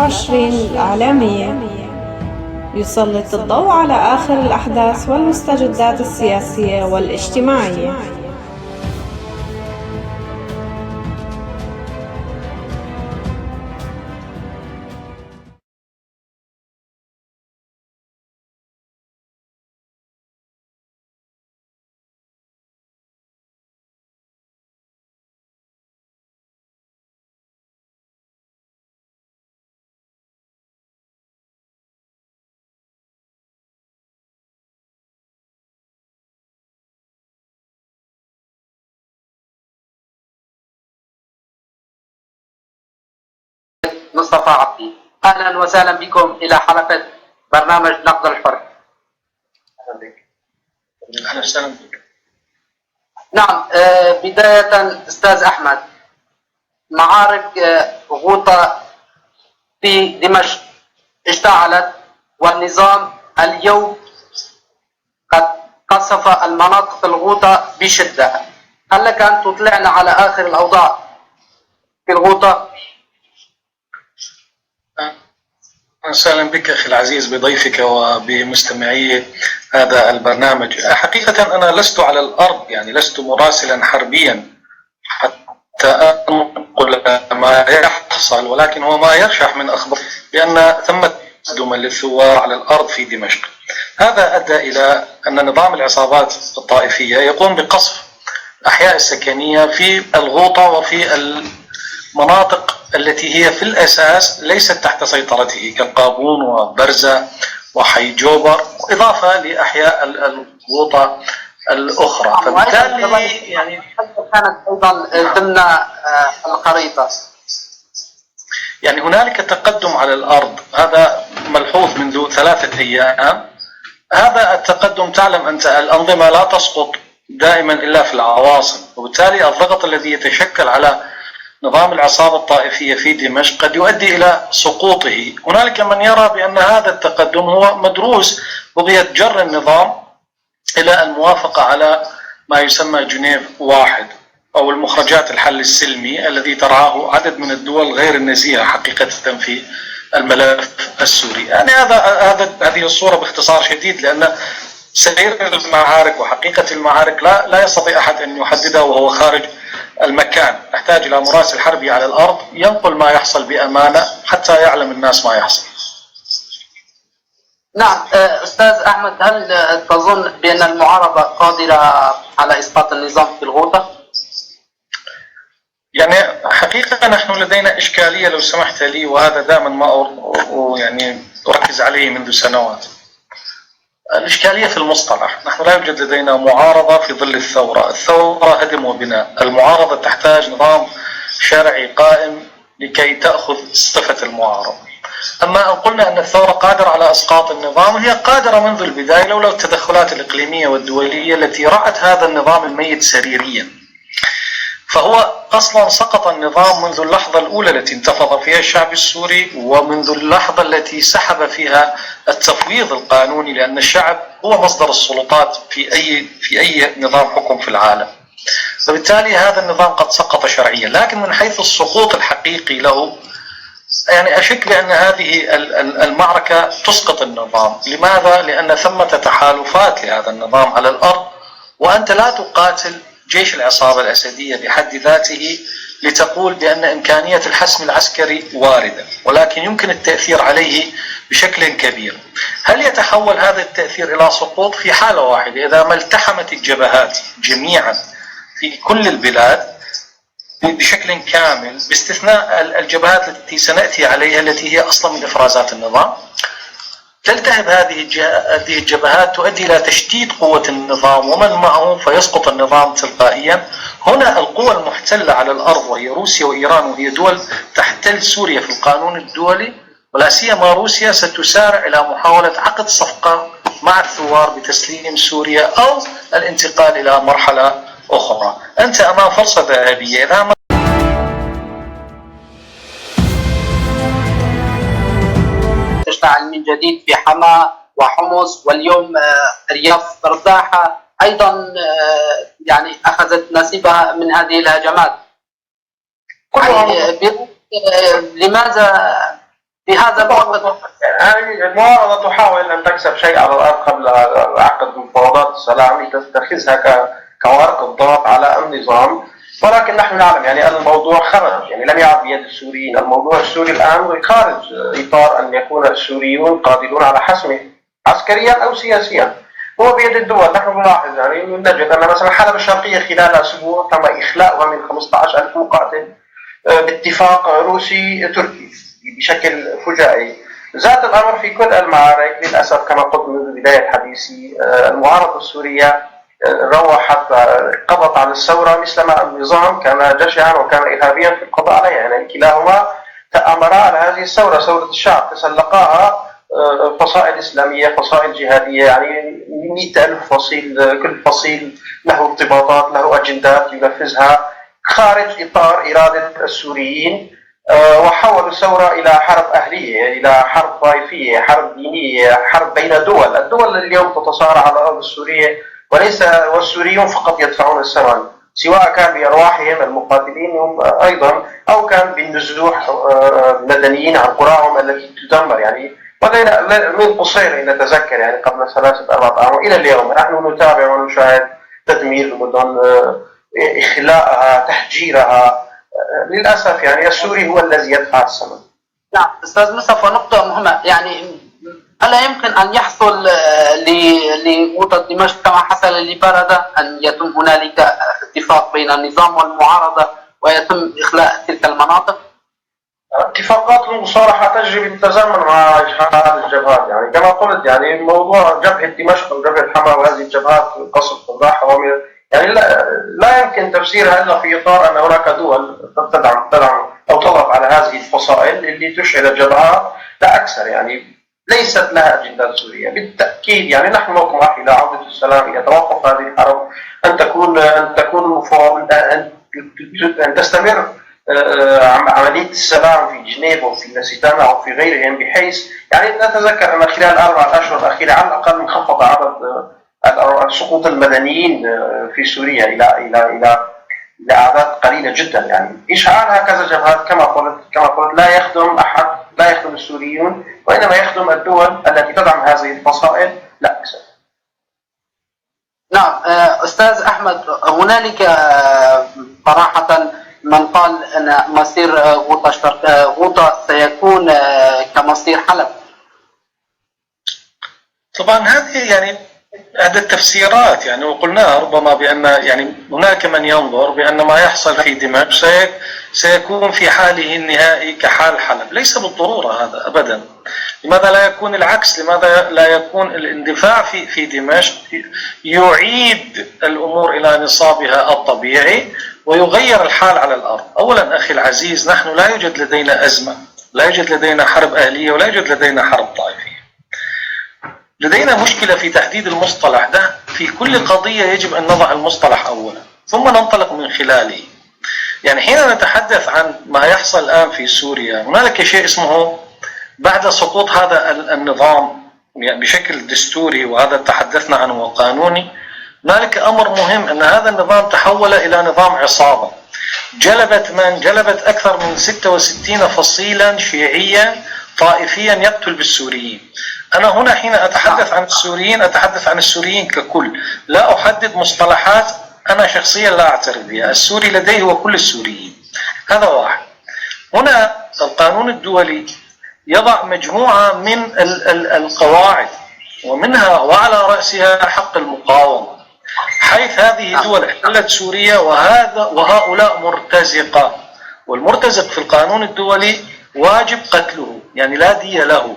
23 الإعلامية يسلط الضوء على آخر الأحداث والمستجدات السياسية والاجتماعية. مصطفى عبدي، أهلا وسهلا بكم إلى حلقة برنامج نقد الحر. أهلا بك. أهلا وسهلا بك. نعم، بداية أستاذ أحمد، معارك غوطة في دمشق اشتعلت، والنظام اليوم قد قصف المناطق الغوطة بشدة. هل لك أن تطلعنا على آخر الأوضاع في الغوطة؟ وسهلا بك أخي العزيز بضيفك وبمستمعي هذا البرنامج. حقيقة أنا لست على الأرض، يعني لست مراسلا حربيا حتى أنقل ما يحصل، ولكن هو ما يرشح من أخبار بأن ثمة تقدما للثوار على الأرض في دمشق. هذا أدى إلى أن نظام العصابات الطائفية يقوم بقصف الأحياء السكنية في الغوطة وفي المناطق التي هي في الأساس ليست تحت سيطرته كالقابون وبرزة وحي جوبر، إضافة لأحياء الغوطة الأخرى. فبالتالي يعني كانت أيضا ضمن الخريطة. يعني هنالك تقدم على الأرض، هذا ملحوظ منذ 3 أيام. هذا التقدم، تعلم أنت الأنظمة لا تسقط دائما إلا في العواصم، وبالتالي الضغط الذي يتشكل على نظام العصابة الطائفية في دمشق قد يؤدي إلى سقوطه. هنالك من يرى بأن هذا التقدم هو مدروس بغية جر النظام إلى الموافقة على ما يسمى جنيف 1 أو المخرجات الحل السلمي الذي ترعاه عدد من الدول غير النزيهة حقيقة في الملف السوري. يعني هذه الصورة باختصار شديد، لأن سير المعارك وحقيقة المعارك لا يستطيع أحد أن يحددها وهو خارج المكان. نحتاج إلى مراسل حربي على الأرض ينقل ما يحصل بأمانة حتى يعلم الناس ما يحصل. نعم أستاذ أحمد، هل تظن بأن المعارضة قادرة على إسقاط النظام في الغوطة؟ يعني حقيقة نحن لدينا إشكالية لو سمحت لي، وهذا دائما ما يعني أركز عليه منذ سنوات. الإشكالية في المصطلح. نحن لا يوجد لدينا معارضة في ظل الثورة. الثورة هدم وبناء. المعارضة تحتاج نظام شرعي قائم لكي تأخذ صفة المعارضة. أما أن قلنا أن الثورة قادرة على إسقاط النظام، هي قادرة منذ البداية لولا التدخلات الإقليمية والدولية التي رعت هذا النظام الميت سريريا. فهو أصلا سقط النظام منذ اللحظة الأولى التي انتفض فيها الشعب السوري، ومنذ اللحظة التي سحب فيها التفويض القانوني، لأن الشعب هو مصدر السلطات في أي نظام حكم في العالم. فبالتالي هذا النظام قد سقط شرعيا. لكن من حيث السقوط الحقيقي له، يعني أشك بأن هذه المعركة تسقط النظام. لماذا؟ لأن ثمة تحالفات لهذا النظام على الأرض، وأنت لا تقاتل جيش العصابة الأسدية بحد ذاته لتقول بأن إمكانية الحسم العسكري واردة، ولكن يمكن التأثير عليه بشكل كبير. هل يتحول هذا التأثير إلى سقوط؟ في حالة واحدة، إذا ما التحمت الجبهات جميعا في كل البلاد بشكل كامل، باستثناء الجبهات التي سنأتي عليها التي هي أصلا من إفرازات النظام. تلتهب هذه الجبهات، تؤدي إلى تشتيت قوة النظام ومن معه، فيسقط النظام تلقائيا. هنا القوى المحتلة على الأرض وهي روسيا وإيران، وهي دول تحتل سوريا في القانون الدولي، ولا سيما روسيا ستسارع إلى محاولة عقد صفقة مع الثوار بتسليم سوريا أو الانتقال إلى مرحلة أخرى. أنت أمام فرصة ذهبية. إذا تشتعل من جديد في حما وحمص، واليوم رياض فرداحة أيضا يعني أخذت نصيبها من هذه الهجمات. يعني لماذا في هذا الوقت. يعني المعارضة تحاول أن تكسب شيء على الأرض قبل عقد مفاوضات السلام لتتخذها كورق الضغط على النظام، ولكن نحن نعلم يعني أن الموضوع خرج، يعني لم يعد بيد السوريين، الموضوع السوري الآن خارج إطار أن يكون السوريون قادرون على حسمه عسكريا أو سياسيا، هو بيد الدول. نحن نلاحظ يعني نجد أن مثلا حلب الشرقية خلال أسبوع تم إخلاؤها من 15,000 مقاتل باتفاق روسي تركي بشكل فجائي. ذات الأمر في كل المعارك للأسف كما قلت منذ بداية حديثي، المعارضة السورية روحت قضت على الثورة مثلما النظام كان جشعا وكان إرهابيا في القضاء عليها، يعني كلاهما تآمرا على هذه الثورة، ثورة الشعب تسلقاها فصائل إسلامية، فصائل جهادية، يعني 100,000 فصيل، كل فصيل له ارتباطات، له أجندات ينفذها خارج إطار إرادة السوريين، وحولوا الثورة إلى حرب أهلية، إلى حرب طائفية، حرب دينية، حرب بين دول. الدول اليوم تتصارع على الأرض السورية، والسوريون فقط يدفعون الثمن، سواء كان بأرواحهم المقاتلين أيضا أو كان بالنزوح مدنيين عن قراهم التي تدمر. يعني من قصير نتذكر يعني قبل 3-4 أعوام إلى اليوم نحن نتابع ونشاهد تدمير المدن، إخلاءها، تحجيرها. للأسف يعني السوري هو الذي يدفع الثمن. نعم أستاذ مصطفى، نقطة مهمة، يعني ألا يمكن أن يحصل لغوطة دمشق كما حصل لبردة، أن يتم هنالك اتفاق بين النظام والمعارضة ويتم إخلاء تلك المناطق؟ اتفاقات المصالحة تجري بالتزامن مع إشعال الجبهات، يعني كما قلت يعني موضوع جبهة دمشق وجبهة حما وهذه الجبهات قصف قضاح يعني لا يمكن تفسيرها إلا في إطار أن هناك دول تدعم أو تضغط على هذه الفصائل اللي تشعل الجبهات لا أكثر، يعني ليست لها أجندات سورية بالتأكيد. يعني نحن نطمح إلى عودة السلام، إلى توقف هذه الحرب، أن تكون المفاوضات، أن تستمر عملية السلام في جنيف وفي لسيتانا وفي غيرهم، بحيث يعني نتذكر أن خلال 4 أشهر الأخيرة على الأقل انخفض عدد سقوط المدنيين في سوريا إلى أعداد قليلة جدا. يعني إشعال هكذا جبهات كما قلت لا يخدم أحد، لا يخدم السوريون، وإنما يخدم الدول التي تدعم هذه الفصائل لا أكثر. نعم أستاذ أحمد، هنالك صراحة من قال أن مصير غوطة سيكون كمصير حلب. طبعا هذه يعني عدة تفسيرات، يعني وقلناها ربما بأن يعني هناك من ينظر بأن ما يحصل في دمشق سيكون في حاله النهائي كحال حلب. ليس بالضرورة هذا أبدا. لماذا لا يكون العكس؟ لماذا لا يكون الاندفاع في دمشق يعيد الأمور إلى نصابها الطبيعي ويغير الحال على الأرض؟ أولا أخي العزيز، نحن لا يوجد لدينا أزمة، لا يوجد لدينا حرب أهلية، ولا يوجد لدينا حرب طائفية. لدينا مشكلة في تحديد المصطلح ده. في كل قضية يجب أن نضع المصطلح أولا ثم ننطلق من خلاله. يعني حين نتحدث عن ما يحصل الآن في سوريا، هنالك شيء اسمه بعد سقوط هذا النظام يعني بشكل دستوري، وهذا تحدثنا عنه وقانوني، هنالك أمر مهم أن هذا النظام تحول إلى نظام عصابة جلبت أكثر من 66 فصيلا شيعيا طائفيا يقتل بالسوريين. أنا هنا حين أتحدث عن السوريين أتحدث عن السوريين ككل، لا أحدد مصطلحات أنا شخصيا لا أعترف بها. السوري لديه هو كل السوريين، هذا واحد. هنا القانون الدولي يضع مجموعة من القواعد، ومنها وعلى رأسها حق المقاومة، حيث هذه دول احتلت سوريا وهؤلاء مرتزقة، والمرتزق في القانون الدولي واجب قتله، يعني لا دية له،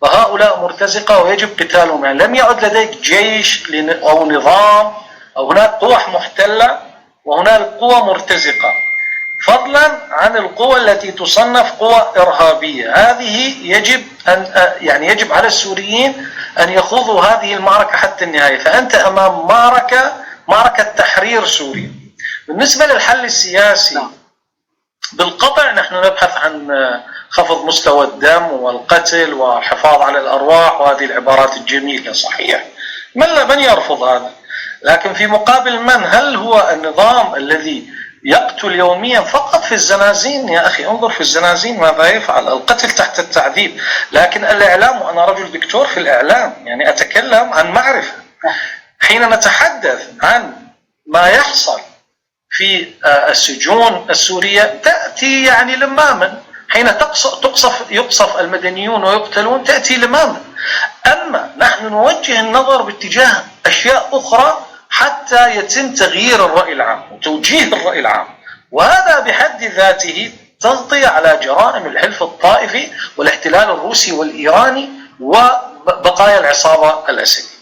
وهؤلاء مرتزقة ويجب قتالهم. يعني لم يعد لديك جيش أو نظام، أو هناك قوى محتلة وهناك قوى مرتزقة، فضلا عن القوى التي تصنف قوى إرهابية. هذه يجب على السوريين أن يخوضوا هذه المعركة حتى النهاية. فأنت أمام معركة تحرير سوريا. بالنسبة للحل السياسي، بالقطع نحن نبحث عن خفض مستوى الدم والقتل والحفاظ على الأرواح، وهذه العبارات الجميلة صحيح، من يرفض هذا؟ لكن في مقابل هل هو النظام الذي يقتل يوميا فقط في الزنازين. يا أخي انظر في الزنازين ماذا يفعل، القتل تحت التعذيب. لكن الإعلام، وأنا رجل دكتور في الإعلام يعني أتكلم عن معرفة، حين نتحدث عن ما يحصل في السجون السورية تأتي يعني لماما، حين يقصف المدنيون ويقتلون تأتي لماما. أما نحن نوجه النظر باتجاه أشياء أخرى حتى يتم تغيير الرأي العام وتوجيه الرأي العام، وهذا بحد ذاته تغطية على جرائم الحلف الطائفي والاحتلال الروسي والإيراني وبقايا العصابة الأسدية.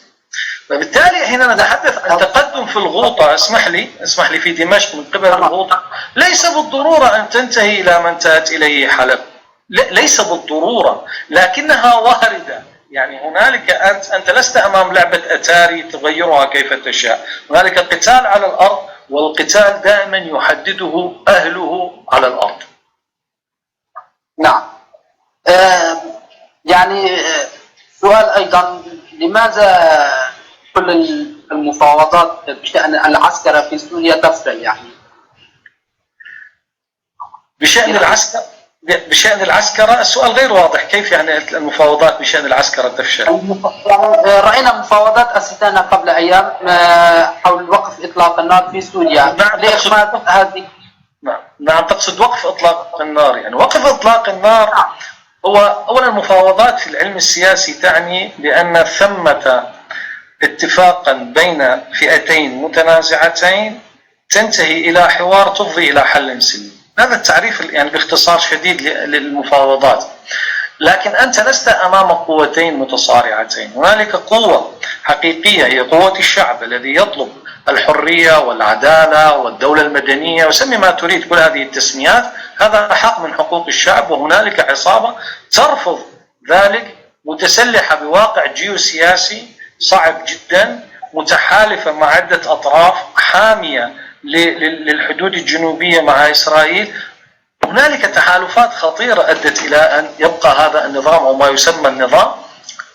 فبالتالي حين نتحدث عن تقدم في الغوطة، اسمح لي في دمشق من قبل الغوطة، ليس بالضرورة أن تنتهي إلى ما انتهت إليه حلب، ليس بالضرورة، لكنها واردة. يعني هنالك أنت لست أمام لعبة أتاري تغيرها كيف تشاء، هنالك قتال على الأرض، والقتال دائما يحدده أهله على الأرض. نعم. يعني سؤال أيضا، لماذا كل المفاوضات بشأن العسكرة في سوريا تفشل؟ يعني بشأن العسكرة السؤال غير واضح. كيف يعني المفاوضات بشأن العسكرة تفشل؟ رأينا مفاوضات أستانا قبل أيام حول وقف إطلاق النار في سوريا. لإخماد هذه. نعم، تقصد وقف إطلاق النار. يعني وقف إطلاق النار هو أولا المفاوضات في العلم السياسي تعني بأن ثمة اتفاقا بين فئتين متنازعتين تنتهي إلى حوار تفضي إلى حل سلمي. هذا التعريف يعني باختصار شديد للمفاوضات. لكن أنت لست أمام قوتين متصارعتين، هنالك قوة حقيقية هي قوة الشعب الذي يطلب الحرية والعدالة والدولة المدنية، وسمي ما تريد كل هذه التسميات، هذا حق من حقوق الشعب. وهنالك عصابة ترفض ذلك، متسلحة بواقع جيوسياسي صعب جدا، متحالفة مع عدة أطراف، حامية للحدود الجنوبية مع إسرائيل. هنالك تحالفات خطيرة أدت إلى أن يبقى هذا النظام أو ما يسمى النظام.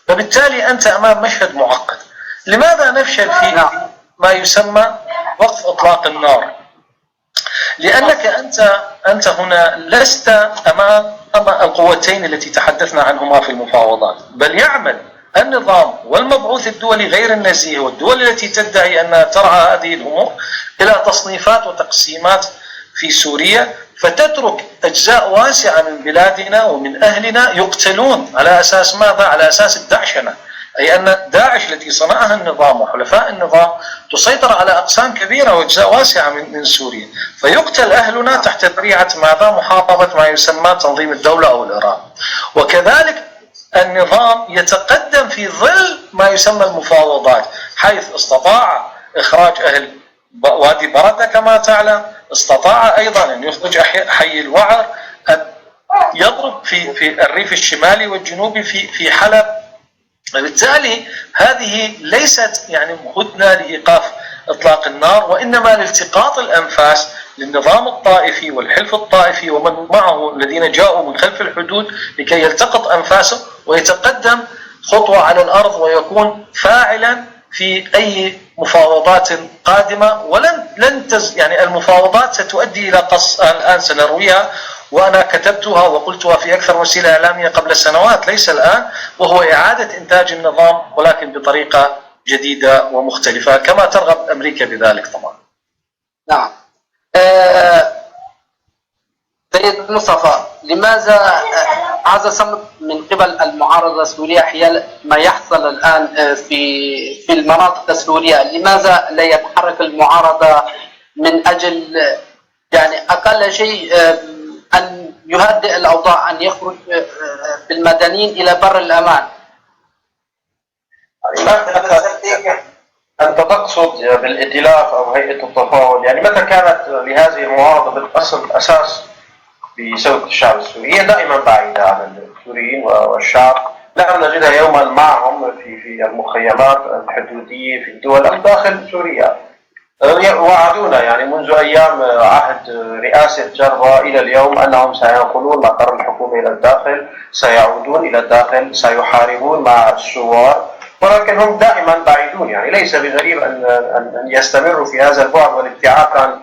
فبالتالي أنت أمام مشهد معقد. لماذا نفشل في ما يسمى وقف إطلاق النار؟ لأنك أنت هنا لست أمام القوتين التي تحدثنا عنهما في المفاوضات، بل يعمل النظام والمبعوث الدولي غير النزيه والدول التي تدعي أنها ترعى هذه الأمور إلى تصنيفات وتقسيمات في سوريا، فتترك أجزاء واسعة من بلادنا ومن أهلنا يقتلون على أساس ماذا؟ على أساس الدعشنة، أي أن داعش التي صنعها النظام وحلفاء النظام تسيطر على أقسام كبيرة وأجزاء واسعة من سوريا، فيقتل أهلنا تحت ذريعة ماذا؟ محافظة ما يسمى تنظيم الدولة أو الإرهاب. وكذلك النظام يتقدم في ظل ما يسمى المفاوضات، حيث استطاع إخراج أهل وادي بردة كما تعلم، استطاع أيضا أن يخرج حي الوعر، أن يضرب في الريف الشمالي والجنوبي في حلب. وبالتالي هذه ليست يعني هدنة لإيقاف إطلاق النار، وإنما لالتقاط الأنفاس للنظام الطائفي والحلف الطائفي ومن معه الذين جاءوا من خلف الحدود لكي يلتقط أنفاسه ويتقدم خطوة على الأرض ويكون فاعلا في أي مفاوضات قادمة. يعني المفاوضات ستؤدي إلى الآن سنرويها، وأنا كتبتها وقلتها في أكثر وسيلة إعلامية قبل سنوات ليس الآن، وهو إعادة إنتاج النظام ولكن بطريقة جديدة ومختلفة كما ترغب أمريكا بذلك طبعا. نعم. سيد مصطفى، لماذا هذا صمت من قبل المعارضة السورية حيال ما يحصل الآن في المناطق السورية؟ لماذا لا يتحرك المعارضة من أجل يعني أقل شيء أن يهدئ الأوضاع، أن يخرج بالمدنيين إلى بر الأمان؟ أنت تقصد بالائتلاف أو هيئة التفاوض، يعني متى كانت لهذه المعارضة بالأصل أساس بسبب الشعب السوري؟ هي دائما بعيدة عن السوريين والشعب، لم نجدها يوما معهم في المخيمات الحدودية في الدول أو داخل سوريا. وعدونا يعني منذ أيام عهد رئاسة جربة إلى اليوم أنهم سينقلون مقر الحكومة إلى الداخل، سيعودون إلى الداخل، سيحاربون مع الثوار، ولكن هم دائما بعيدون. يعني ليس بغريب أن يستمروا في هذا البعد والابتعاد عن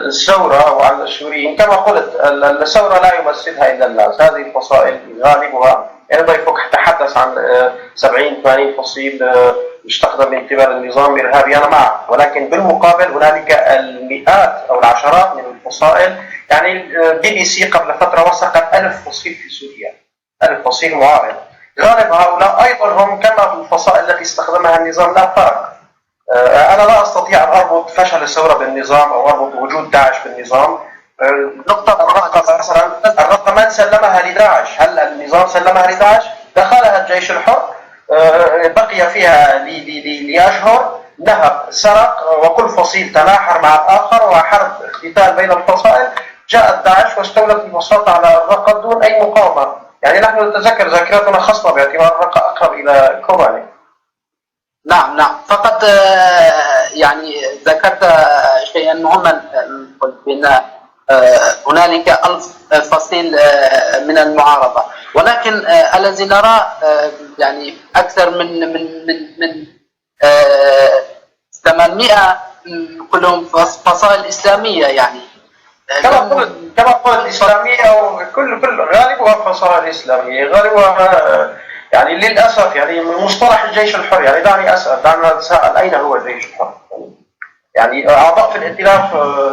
الثورة وعلى السوريين. كما قلت الثورة لا يمثلها إلا الناس. هذه الفصائل غالبها يعني ضيفك تحدث عن 70-80 فصيل يستخدم من قبل النظام الإرهابي، أنا معه، ولكن بالمقابل هنالك المئات أو العشرات من الفصائل. يعني BBC قبل فترة وثقت 1000 فصيل في سوريا، 1000 فصيل معارض. غالب هؤلاء أيضا هم كما الفصائل التي استخدمها النظام لا فرق. أنا لا أستطيع أن أربط فشل الثورة بالنظام أو أربط وجود داعش بالنظام. نقطة الرقة مثلا، الرقة من سلمها لداعش؟ هل النظام سلمها لداعش؟ دخلها الجيش الحر، بقي فيها لأشهر، نهب، سرق، وكل فصيل تناحر مع الآخر وحرب اقتتال بين الفصائل. جاءت داعش واستولت ببساطة على الرقة دون أي مقاومة. يعني نحن نتذكر ذاكرتنا خصبة باعتبار الرقة أقرب إلى كوباني. نعم فقط يعني ذكرت شيئا مهما، قلت بأن هنالك 1000 فصيل من المعارضة، ولكن الذي نرى يعني أكثر من 800 كلهم فصائل إسلامية. يعني كما قلت إسلامية، وكل غالبها فصائل إسلامية، غالبها يعني للأسف يعني مصطلح الجيش الحر. يعني دعني أتساءل أين هو الجيش الحر؟ يعني أعضاء في الائتلاف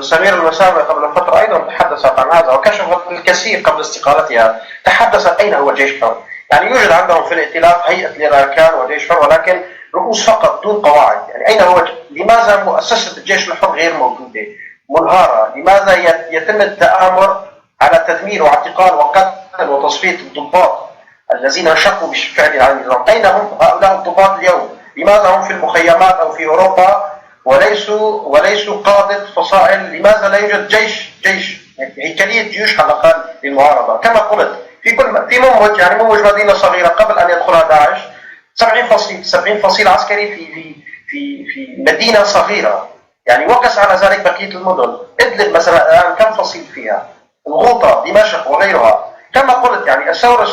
سمير المسامة قبل فترة أيضا تحدثت عن هذا وكشفت الكثير قبل استقالتها، تحدثت أين هو الجيش الحر. يعني يوجد عندهم في الائتلاف هيئة الأركان وجيش حر، ولكن رؤوس فقط دون قواعد. يعني أين هو؟ لماذا مؤسسة الجيش الحر غير موجودة، منهارة؟ لماذا يتم التآمر على تدمير واعتقال وقتل وتصفية الضباط الذين شقوا بالفعل على النظام؟ أين هم هؤلاء الضباط اليوم؟ لماذا هم في المخيمات أو في أوروبا وليسوا قادة فصائل؟ لماذا لا يوجد جيش هيكلية جيوش على الأقل للمعارضة؟ كما قلت في منوج، يعني منوج مدينة صغيرة قبل أن يدخلها داعش، 70 فصيل عسكري في مدينة صغيرة. يعني وقس على ذلك بقية المدن. إدلب مثلا الآن كم فصيل فيها؟ الغوطة، دمشق وغيرها. كما قلت يعني الثورة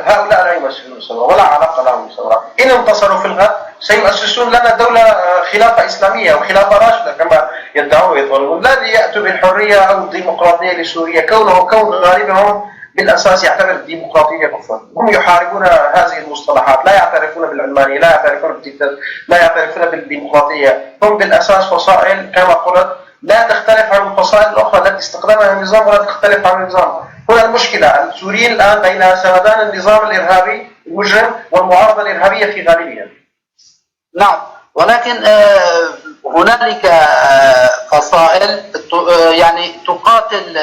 هؤلاء لا يمثلون الثورة ولا علاقة لهم بالثورة. إن انتصروا في الغد سيؤسسون لنا دولة خلافة إسلامية وخلافة راشدة كما يدعون ويطالبون. لا يأتوا بالحرية أو الديمقراطية لسوريا، كون غالبهم بالأساس يعتبر الديمقراطية كفر. هم يحاربون هذه المصطلحات، لا يعترفون بالعلمانية، لا يعترفون بالديمقراطية. هم بالأساس فصائل كما قلت لا تختلف عن الفصائل الأخرى التي استخدمها النظام ولا تختلف عن النظام. هنا المشكلة، السوريين الآن بين سندان النظام الإرهابي المجرم والمعارضة الإرهابية في غالبها. نعم، ولكن هنالك فصائل يعني تقاتل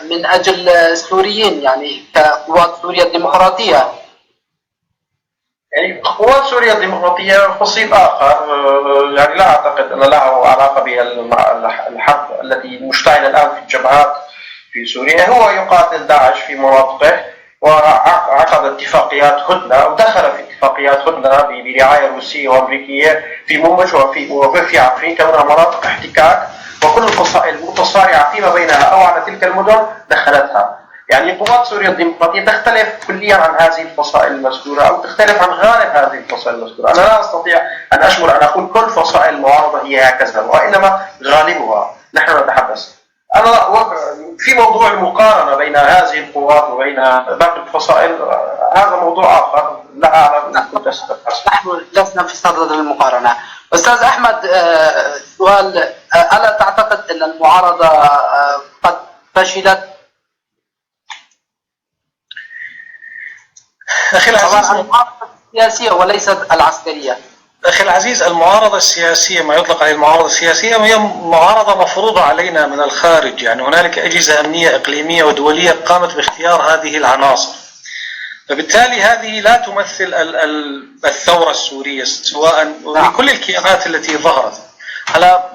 من أجل السوريين، يعني كقوات سوريا الديمقراطية. يعني قوات سوريا الديمقراطية فصيل آخر، يعني لا أعتقد أن له علاقة بالحرب التي مشتعلة الآن في الجبهات في سوريا. هو يقاتل داعش في مناطقه وعقد اتفاقيات هدنة أو دخل في اتفاقيات هدنة برعاية روسية وأمريكية في منبج وفي عفرين، كونها مناطق احتكاك، وكل الفصائل المتصارعة فيما بينها أو على تلك المدن دخلتها. يعني قوات سوريا الديمقراطية تختلف كليا عن هذه الفصائل المذكورة أو تختلف عن غالب هذه الفصائل المذكورة. أنا لا أستطيع أن أشمل أن أقول كل فصائل المعارضة هي هكذا، وإنما غالبها. نحن نتحدث في موضوع المقارنة بين هذه القوات وبين باقي الفصائل، هذا موضوع آخر لا أعلم. نحن لسنا في صدد المقارنة. أستاذ أحمد، سؤال: ألا تعتقد أن المعارضة قد فشلت؟ أخي العزيز، المعارضة السياسية وليست العسكرية. أخي العزيز، المعارضة السياسية، ما يطلق عليه المعارضة السياسية، هي معارضة مفروضة علينا من الخارج. يعني هنالك أجهزة أمنية إقليمية ودولية قامت باختيار هذه العناصر، فبالتالي هذه لا تمثل الثورة السورية سواء بكل الكيانات التي ظهرت.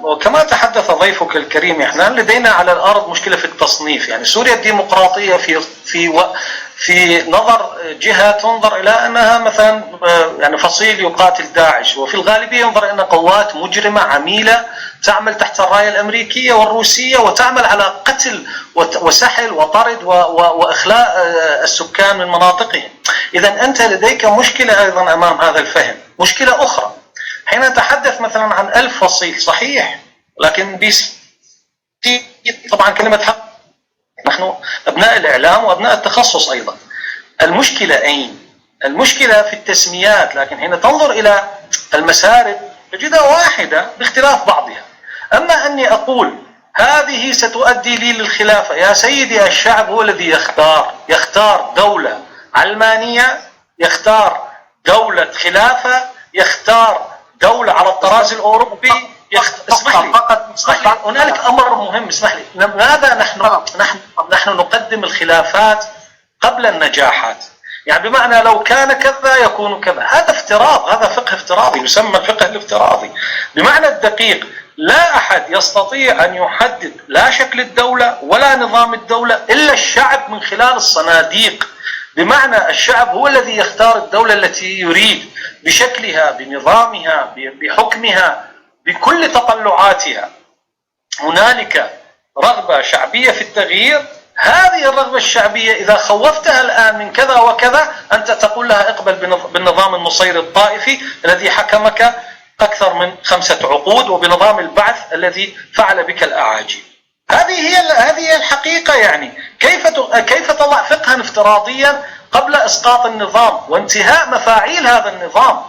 وكما تحدث ضيفك الكريم، احنا لدينا على الأرض مشكلة في التصنيف. يعني سوريا الديمقراطية في نظر جهة تنظر إلى أنها مثلا يعني فصيل يقاتل داعش، وفي الغالبية ينظر أنها قوات مجرمة عميلة تعمل تحت الراية الأمريكية والروسية وتعمل على قتل وسحل وطرد وإخلاء السكان من مناطقهم. إذا أنت لديك مشكلة أيضا أمام هذا الفهم. مشكلة أخرى، حين نتحدث مثلا عن 1000 فصيل صحيح، لكن طبعا كلمة حق، نحن أبناء الإعلام وأبناء التخصص أيضا. المشكلة أين؟ المشكلة في التسميات، لكن حين تنظر إلى المسارب تجدها واحدة باختلاف بعضها. أما أني أقول هذه ستؤدي لي للخلافة، يا سيدي الشعب هو الذي يختار دولة علمانية، يختار دولة خلافة، يختار دولة على الطراز الأوروبي. اسمح لي هنالك أمر مهم، اسمح لي. لماذا نحن نقدم الخلافات قبل النجاحات؟ يعني بمعنى لو كان كذا يكون كذا. هذا افتراض، هذا فقه افتراضي يسمى الفقه الافتراضي. بمعنى الدقيق لا أحد يستطيع أن يحدد لا شكل الدولة ولا نظام الدولة إلا الشعب من خلال الصناديق. بمعنى الشعب هو الذي يختار الدولة التي يريد بشكلها، بنظامها، بحكمها، بكل تطلعاتها. هنالك رغبة شعبية في التغيير، هذه الرغبة الشعبية إذا خوفتها الآن من كذا وكذا أنت تقول لها اقبل بالنظام النصيري الطائفي الذي حكمك أكثر من 5 عقود، وبنظام البعث الذي فعل بك الأعاجيب. هذه هي الحقيقة. يعني كيف تضع فقها افتراضيا قبل إسقاط النظام وانتهاء مفاعيل هذا النظام؟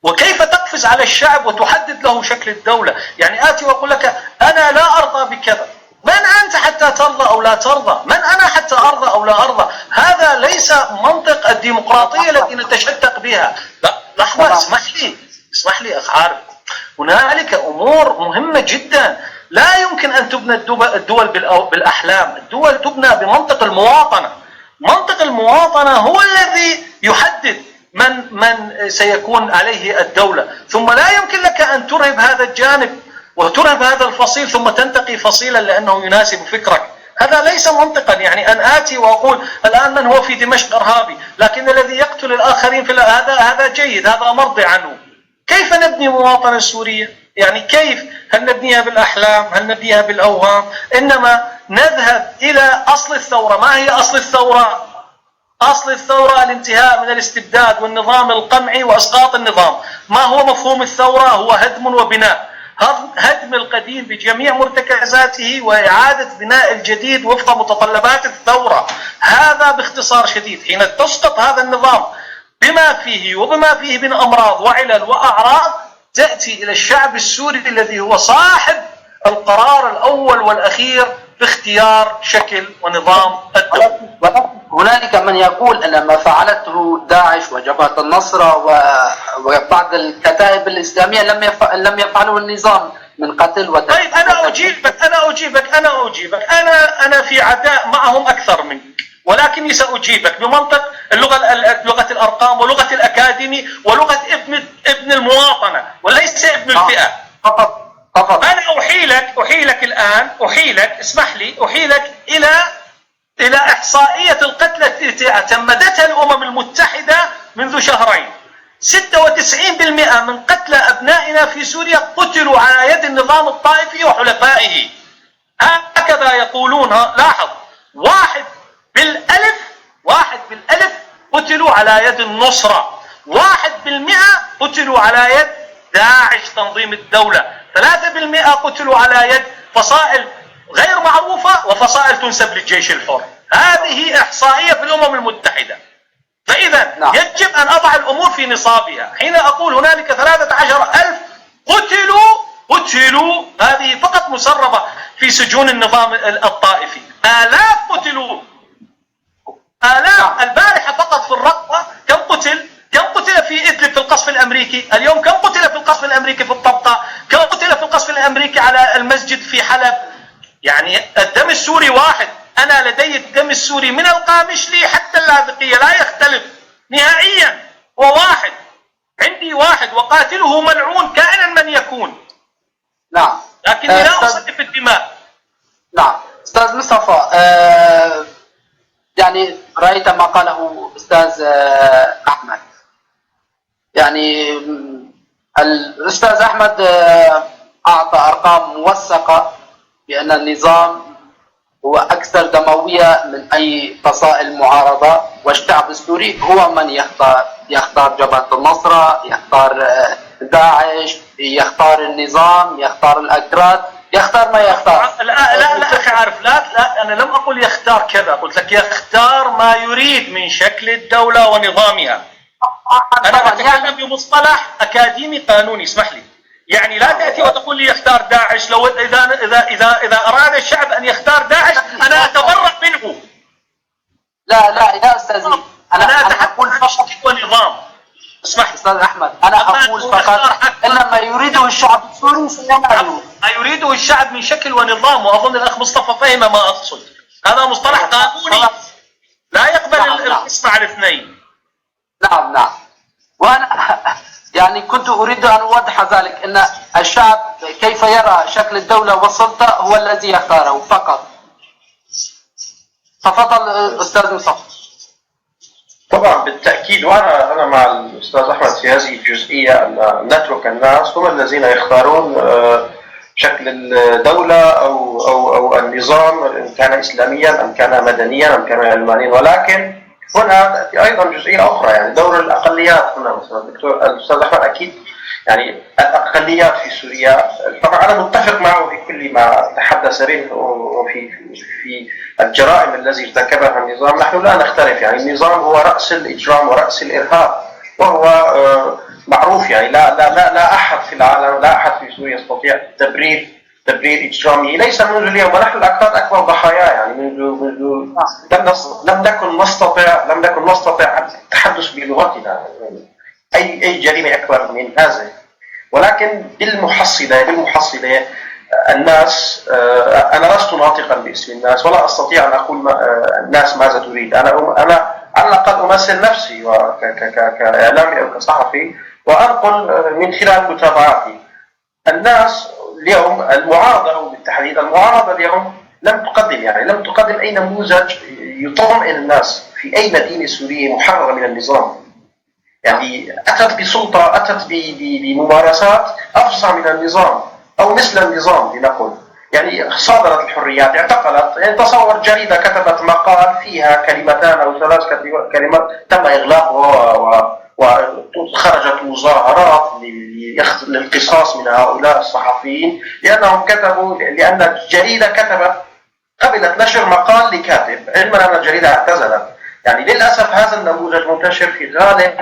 وكيف تقفز على الشعب وتحدد له شكل الدولة؟ يعني آتي وأقول لك أنا لا أرضى بكذا. من أنت حتى ترضى أو لا ترضى؟ من أنا حتى أرضى أو لا أرضى؟ هذا ليس منطق الديمقراطية التي نتشتق بها. لا لحظة، اسمح لي أخ عارف، هنالك أمور مهمة جدا. لا يمكن أن تبنى الدول بالأحلام. الدول تبنى بمنطق المواطنة. منطق المواطنة هو الذي يحدد من سيكون عليه الدولة. ثم لا يمكن لك أن ترهب هذا الجانب وترهب هذا الفصيل ثم تنتقي فصيلا لأنه يناسب فكرك. هذا ليس منطقا. يعني أن آتي وأقول الآن من هو في دمشق إرهابي، لكن الذي يقتل الآخرين في هذا جيد، هذا مرضي عنه. كيف نبني مواطنة سورية؟ يعني كيف؟ هل نبنيها بالأحلام؟ هل نبنيها بالأوهام؟ إنما نذهب إلى أصل الثورة. ما هي أصل الثورة؟ أصل الثورة الانتهاء من الاستبداد والنظام القمعي وإسقاط النظام. ما هو مفهوم الثورة؟ هو هدم وبناء. هدم القديم بجميع مرتكزاته وإعادة بناء الجديد وفق متطلبات الثورة. هذا باختصار شديد. حين تسقط هذا النظام بما فيه من أمراض وعلل وأعراض، تأتي إلى الشعب السوري الذي هو صاحب القرار الأول والأخير في اختيار شكل ونظام الدولة. هنالك من يقول أن ما فعلته داعش وجبهة النصرة وبعض الكتائب الإسلامية لم يفعله النظام من قتل وتكفير. طيب أنا أجيبك. أنا في عداء معهم أكثر منك، ولكني سأجيبك بمنطق لغة الأرقام ولغة الأكاديمي ولغة ابن المواطنة وليس ابن الفئة. فقط. أنا أحيلك الآن، اسمح لي، أحيلك إلى إحصائية القتلى التي اعتمدتها الأمم المتحدة منذ شهرين. 96% من قتلى أبنائنا في سوريا قتلوا على يد النظام الطائفي وحلفائه. هكذا يقولون. لاحظ، 1 بالألف قتلوا على يد النصرة، 1% قتلوا على يد داعش تنظيم الدولة، 3% قتلوا على يد فصائل غير معروفة وفصائل تنسب للجيش الحر. هذه إحصائية في الأمم المتحدة. فإذا يجب أن أضع الأمور في نصابها. حين أقول هنالك 13,000 قتلوا، هذه فقط مسربة في سجون النظام الطائفي. آلاف قتلوا، آلاف. البارحة فقط في الرقة كم قتل في إدلب في القصف الأمريكي؟ اليوم كم قتل في القصف الأمريكي في الطبقة؟ كم قتل في القصف الأمريكي على المسجد في حلب؟ يعني الدم السوري واحد. أنا لدي الدم السوري من القامشلي حتى اللاذقية لا يختلف نهائيا، وواحد عندي واحد، وقاتله ملعون كائنا من يكون. نعم. لكني لا أصنف الدماء. نعم أستاذ مصطفى، يعني رأيت ما قاله أستاذ أحمد. يعني الأستاذ أحمد أعطى أرقام موثقة بأن النظام هو أكثر دموية من أي فصائل معارضة، والشعب السوري هو من يختار جبهة النصرة، يختار داعش، يختار النظام، يختار الأكراد. يختار ما يختار. لا أخي عارف، لا أنا لم أقل يختار كذا، قلت لك يختار ما يريد من شكل الدولة ونظامها. أنا أتكلم بمصطلح أكاديمي قانوني، اسمح لي. يعني لا تأتي وتقول لي يختار داعش. لو إذا أراد الشعب أن يختار داعش أنا أتبرأ منه. لا يا أستاذي، أنا أقول فقط ونظام. اسمح لي أستاذ أحمد، أنا أقول فقط إن ما يريده الشعب السوري سيناله. ما يريده الشعب من شكل ونظام، وأظن الأخ مصطفى فهم ما أقصد. هذا مصطلح قانوني لا يقبل القسم على الاثنين. نعم. وأنا يعني كنت أريد أن أوضح ذلك، أن الشعب كيف يرى شكل الدولة والسلطة هو الذي يختاره فقط. تفضل أستاذ مصطفى. طبعا بالتأكيد، وأنا مع الأستاذ أحمد في هذه الجزئية أن نترك الناس هم الذين يختارون شكل الدولة أو النظام، إن كان إسلاميا أم كان مدنيا أم كان علمانيا. ولكن هنا تأتي أيضا جزئية أخرى، يعني دور الأقليات. هنا مثلا الدكتور الأستاذ أحمد أكيد يعني الأقليات في سوريا، طبعا أنا متفق معه في كل ما تحدث به وفي الجرائم التي ارتكبها النظام. نحن لا نختلف، يعني النظام هو رأس الإجرام ورأس الإرهاب، وهو معروف. يعني لا أحد في العالم، لا أحد في سوريا يستطيع تبرير إجرامه، ليس منذ اليوم، ونحن الأكثر أكبر ضحاياه. يعني منذ لم نكن نستطيع التحدث بلغتنا. أي جريمة أكبر من هذا. ولكن بالمحصلة الناس، أنا لست ناطقا باسم الناس ولا أستطيع أن أقول الناس ماذا تريد. أنا على الأقل أمثل نفسي كإعلامي أو كصحفي، وأنقل من خلال متابعاتي. الناس اليوم المعارضة، بالتحديد المعارضة اليوم لم تقدم أي نموذج يطمئن الناس في أي مدينة سورية محررة من النظام. يعني أتت بسلطة، أتت بممارسات أفظع من النظام أو مثل النظام لنقل. يعني صادرت الحريات، اعتقلت. يعني تصور جريدة كتبت مقال فيها كلمتان أو 3 كلمات تم إغلاقها، وخرجت مظاهرات للقصاص من هؤلاء الصحفيين لأنهم كتبوا، لأن الجريدة قبلت نشر مقال لكاتب، علما أن الجريدة اعتزلت. يعني للأسف هذا النموذج منتشر في غالب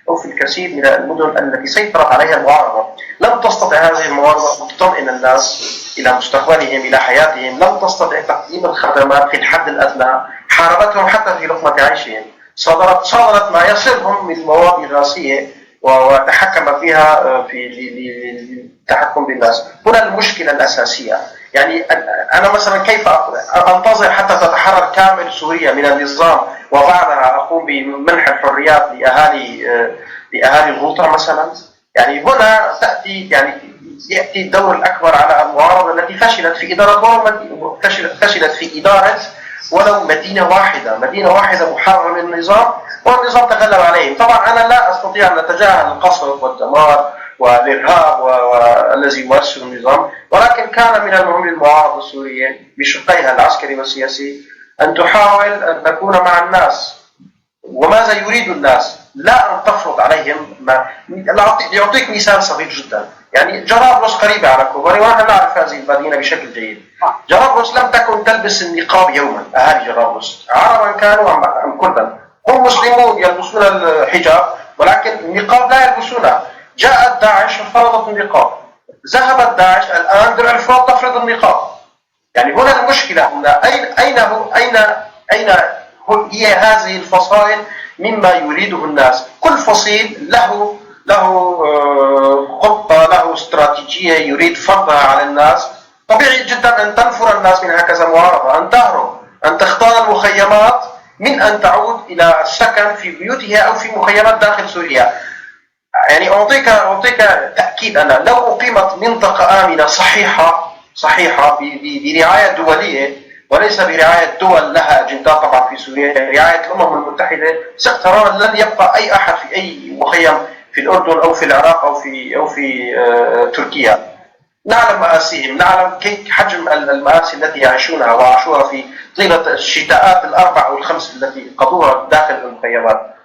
أو في الكثير من المدن التي سيطرت عليها المعارضة. لم تستطع هذه المعارضة أن تطمئن الناس إلى مستقبلهم، إلى حياتهم. لم تستطع تقديم الخدمات في الحد الأدنى. حاربتهم حتى في لقمة عيشهم. صادرت ما يصلهم من مواد إغاثية وتحكم فيها في التحكم بالناس. هنا المشكلة الأساسية. يعني أنا مثلا كيف أنتظر حتى تتحرر كامل سوريا من النظام وبعدها أقوم بمنح الحريات لأهالي الغوطة مثلا؟ يعني هنا يأتي الدور الأكبر على المعارضة التي فشلت في إدارة ولو مدينة واحدة محررة من النظام، والنظام تغلب عليهم. طبعا أنا لا أستطيع أن أتجاهل القصف والدمار والإرهاب والذي يمارسه النظام، ولكن كان من المهم للمعارضة السورية بشقيها العسكري والسياسي أن تحاول أن تكون مع الناس وماذا يريد الناس، لا أن تفرض عليهم لأعطيك مثال صغير جدا. يعني جرابلس قريبة على كوبري، ونحن نعرف هذه المدينة بشكل جيد. جرابلس لم تكن تلبس النقاب يوما. أهالي جرابلس عربا كانوا أم كردا، هم مسلمون يلبسون الحجاب، ولكن النقاب لا يلبسونه. جاءت داعش وفرضت النقاب، ذهبت داعش الآن درع الفرات تفرض النقاب. يعني هنا المشكلة، أين هي هذه الفصائل مما يريده الناس؟ كل فصيل له خطة، له استراتيجية يريد فرضها على الناس. طبيعي جدا أن تنفر الناس من هكذا معارضة، أن تهرب، أن تختار المخيمات من أن تعود إلى السكن في بيوتها أو في مخيمات داخل سوريا. يعني أعطيك تأكيد، أنا لو أقيمت منطقة آمنة صحيحة برعاية دولية وليس برعاية دول لها أجندات طبعا في سوريا، رعاية الأمم المتحدة، سترون لن يبقى أي أحد في أي مخيم في الأردن أو في العراق أو في تركيا. نعلم مآسيهم، نعلم كيف حجم المآسي التي يعيشونها وعاشوها في طيلة الشتاءات ال4 أو ال5 التي قضوها داخل المخيمات.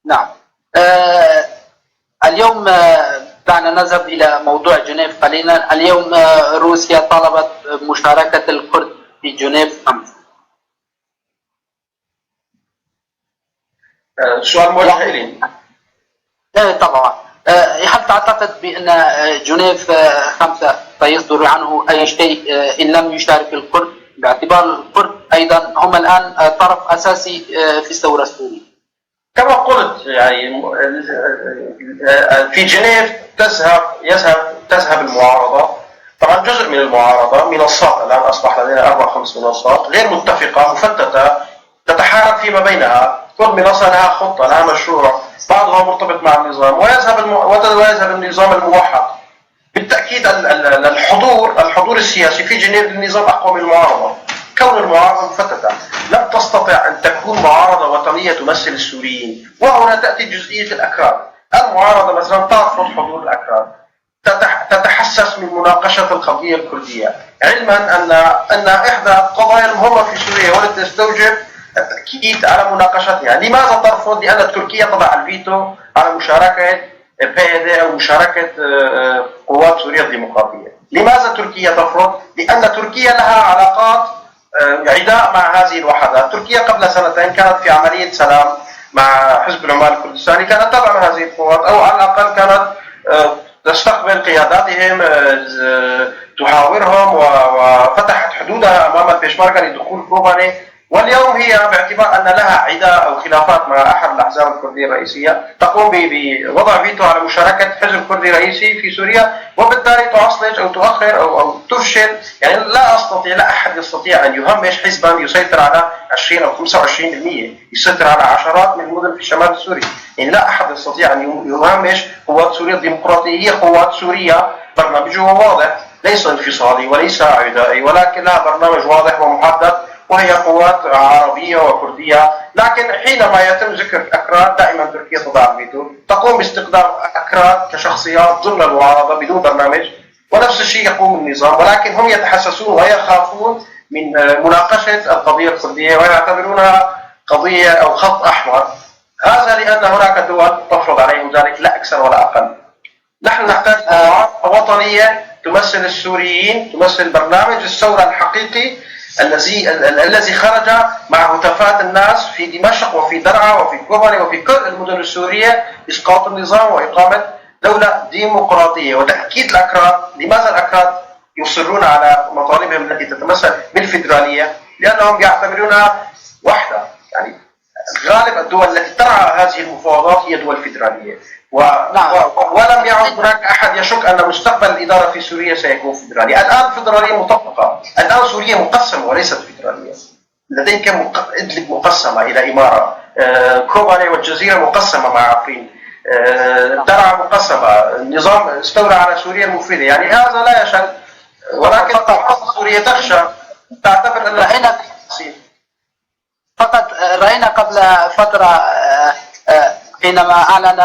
نعم. اليوم دعنا نذهب إلى موضوع جنيف قليلا. اليوم روسيا طلبت مشاركة الكرد في جنيف 5. السؤال موجه إلي. طبعا. هل تعتقد بأن جنيف 5 سيصدر عنه أي شيء إن لم يشارك الكرد، باعتبار الكرد أيضا هم الآن طرف أساسي في الثورة السورية؟ كما قلت يعني في جنيف تذهب المعارضة. طبعا جزء من المعارضة منصات، الآن أصبح لدينا 4-5 منصات غير متفقة مفتتة تتحارب فيما بينها، كل منصة لها خطة لها مشروع، بعضها مرتبط مع النظام ويذهب النظام الموحد. بالتأكيد الحضور السياسي في جنيف للنظام أقوى من المعارضة. كون المعارضة مفتتة لم تستطع أن تكون معارضة وطنية تمثل السوريين، وهنا تأتي جزئية الأكراد. المعارضة مثلا ترفض حضور الأكراد، تتحسس من مناقشة القضية الكردية، علما أن إحدى القضايا المهمة في سوريا والتي تستوجب التأكيد على مناقشتها. لماذا ترفض؟ لأن تركيا تضع الفيتو على مشاركة PYD أو مشاركة قوات سوريا الديمقراطية. لماذا تركيا ترفض؟ لأن تركيا لها علاقات عداء مع هذه الوحدات. تركيا قبل 2 كانت في عملية سلام مع حزب العمال الكردستاني، كانت تدعم هذه القوات، أو على الأقل كانت تستقبل قياداتهم، تحاورهم، وفتحت حدودها أمام البيشمركة لدخول كوباني. واليوم هي باعتبار أن لها عداء أو خلافات مع أحد الأحزاب الكردية الرئيسية تقوم بوضع فيتو على مشاركة حزب كردي رئيسي في سوريا، وبالتالي تعصلج أو تؤخر أو تفشل. يعني لا أحد يستطيع أن يهمش حزبا يسيطر على 20 أو 25%، يسيطر على عشرات من المدن في الشمال السوري. يعني لا أحد يستطيع أن يهمش قوات سوريا الديمقراطية. هي قوات سوريا برنامجها واضح، ليس انفصالي وليس عدائي، ولكن لها برنامج واضح ومحدد، وهي قوات عربية وكردية. لكن حينما يتم ذكر أكراد دائما تركيا تضع الفيتو، تقوم باستخدام أكراد كشخصيات ضمن المعارضة بدون برنامج، ونفس الشيء يقوم النظام، ولكن هم يتحسسون ويخافون من مناقشة القضية الكردية ويعتبرونها قضية أو خط أحمر. هذا لأن هناك دول تفرض عليهم ذلك، لا أكثر ولا أقل. نحن نحتاج معارضة وطنية تمثل السوريين، تمثل برنامج الثورة الحقيقي الذي خرج مع هتافات الناس في دمشق وفي درعا وفي كوباني وفي كل المدن السورية، إسقاط النظام وإقامة دولة ديمقراطية وتأكيد الأكراد. لماذا الأكراد يصرون على مطالبهم التي تتمثل بالفيدرالية؟ لأنهم يعتبرونها وحدة. يعني غالب الدول التي ترعى هذه المفاوضات هي دول فيدرالية، ولم يعد هناك أحد يشك أن مستقبل الإدارة في سوريا سيكون فيدرالي. الآن فيدرالية مطبقة، الآن سوريا مقسمة وليست فيدرالية. لديك إدلب مقسمة إلى إمارة، كوباني والجزيرة مقسمة مع عفرين، درعا مقسمة، النظام استولى على سوريا المفيدة. يعني هذا لا يشك، ولكن سوريا تخشى، تعتبر أن فقط رأينا قبل فترة حينما أعلن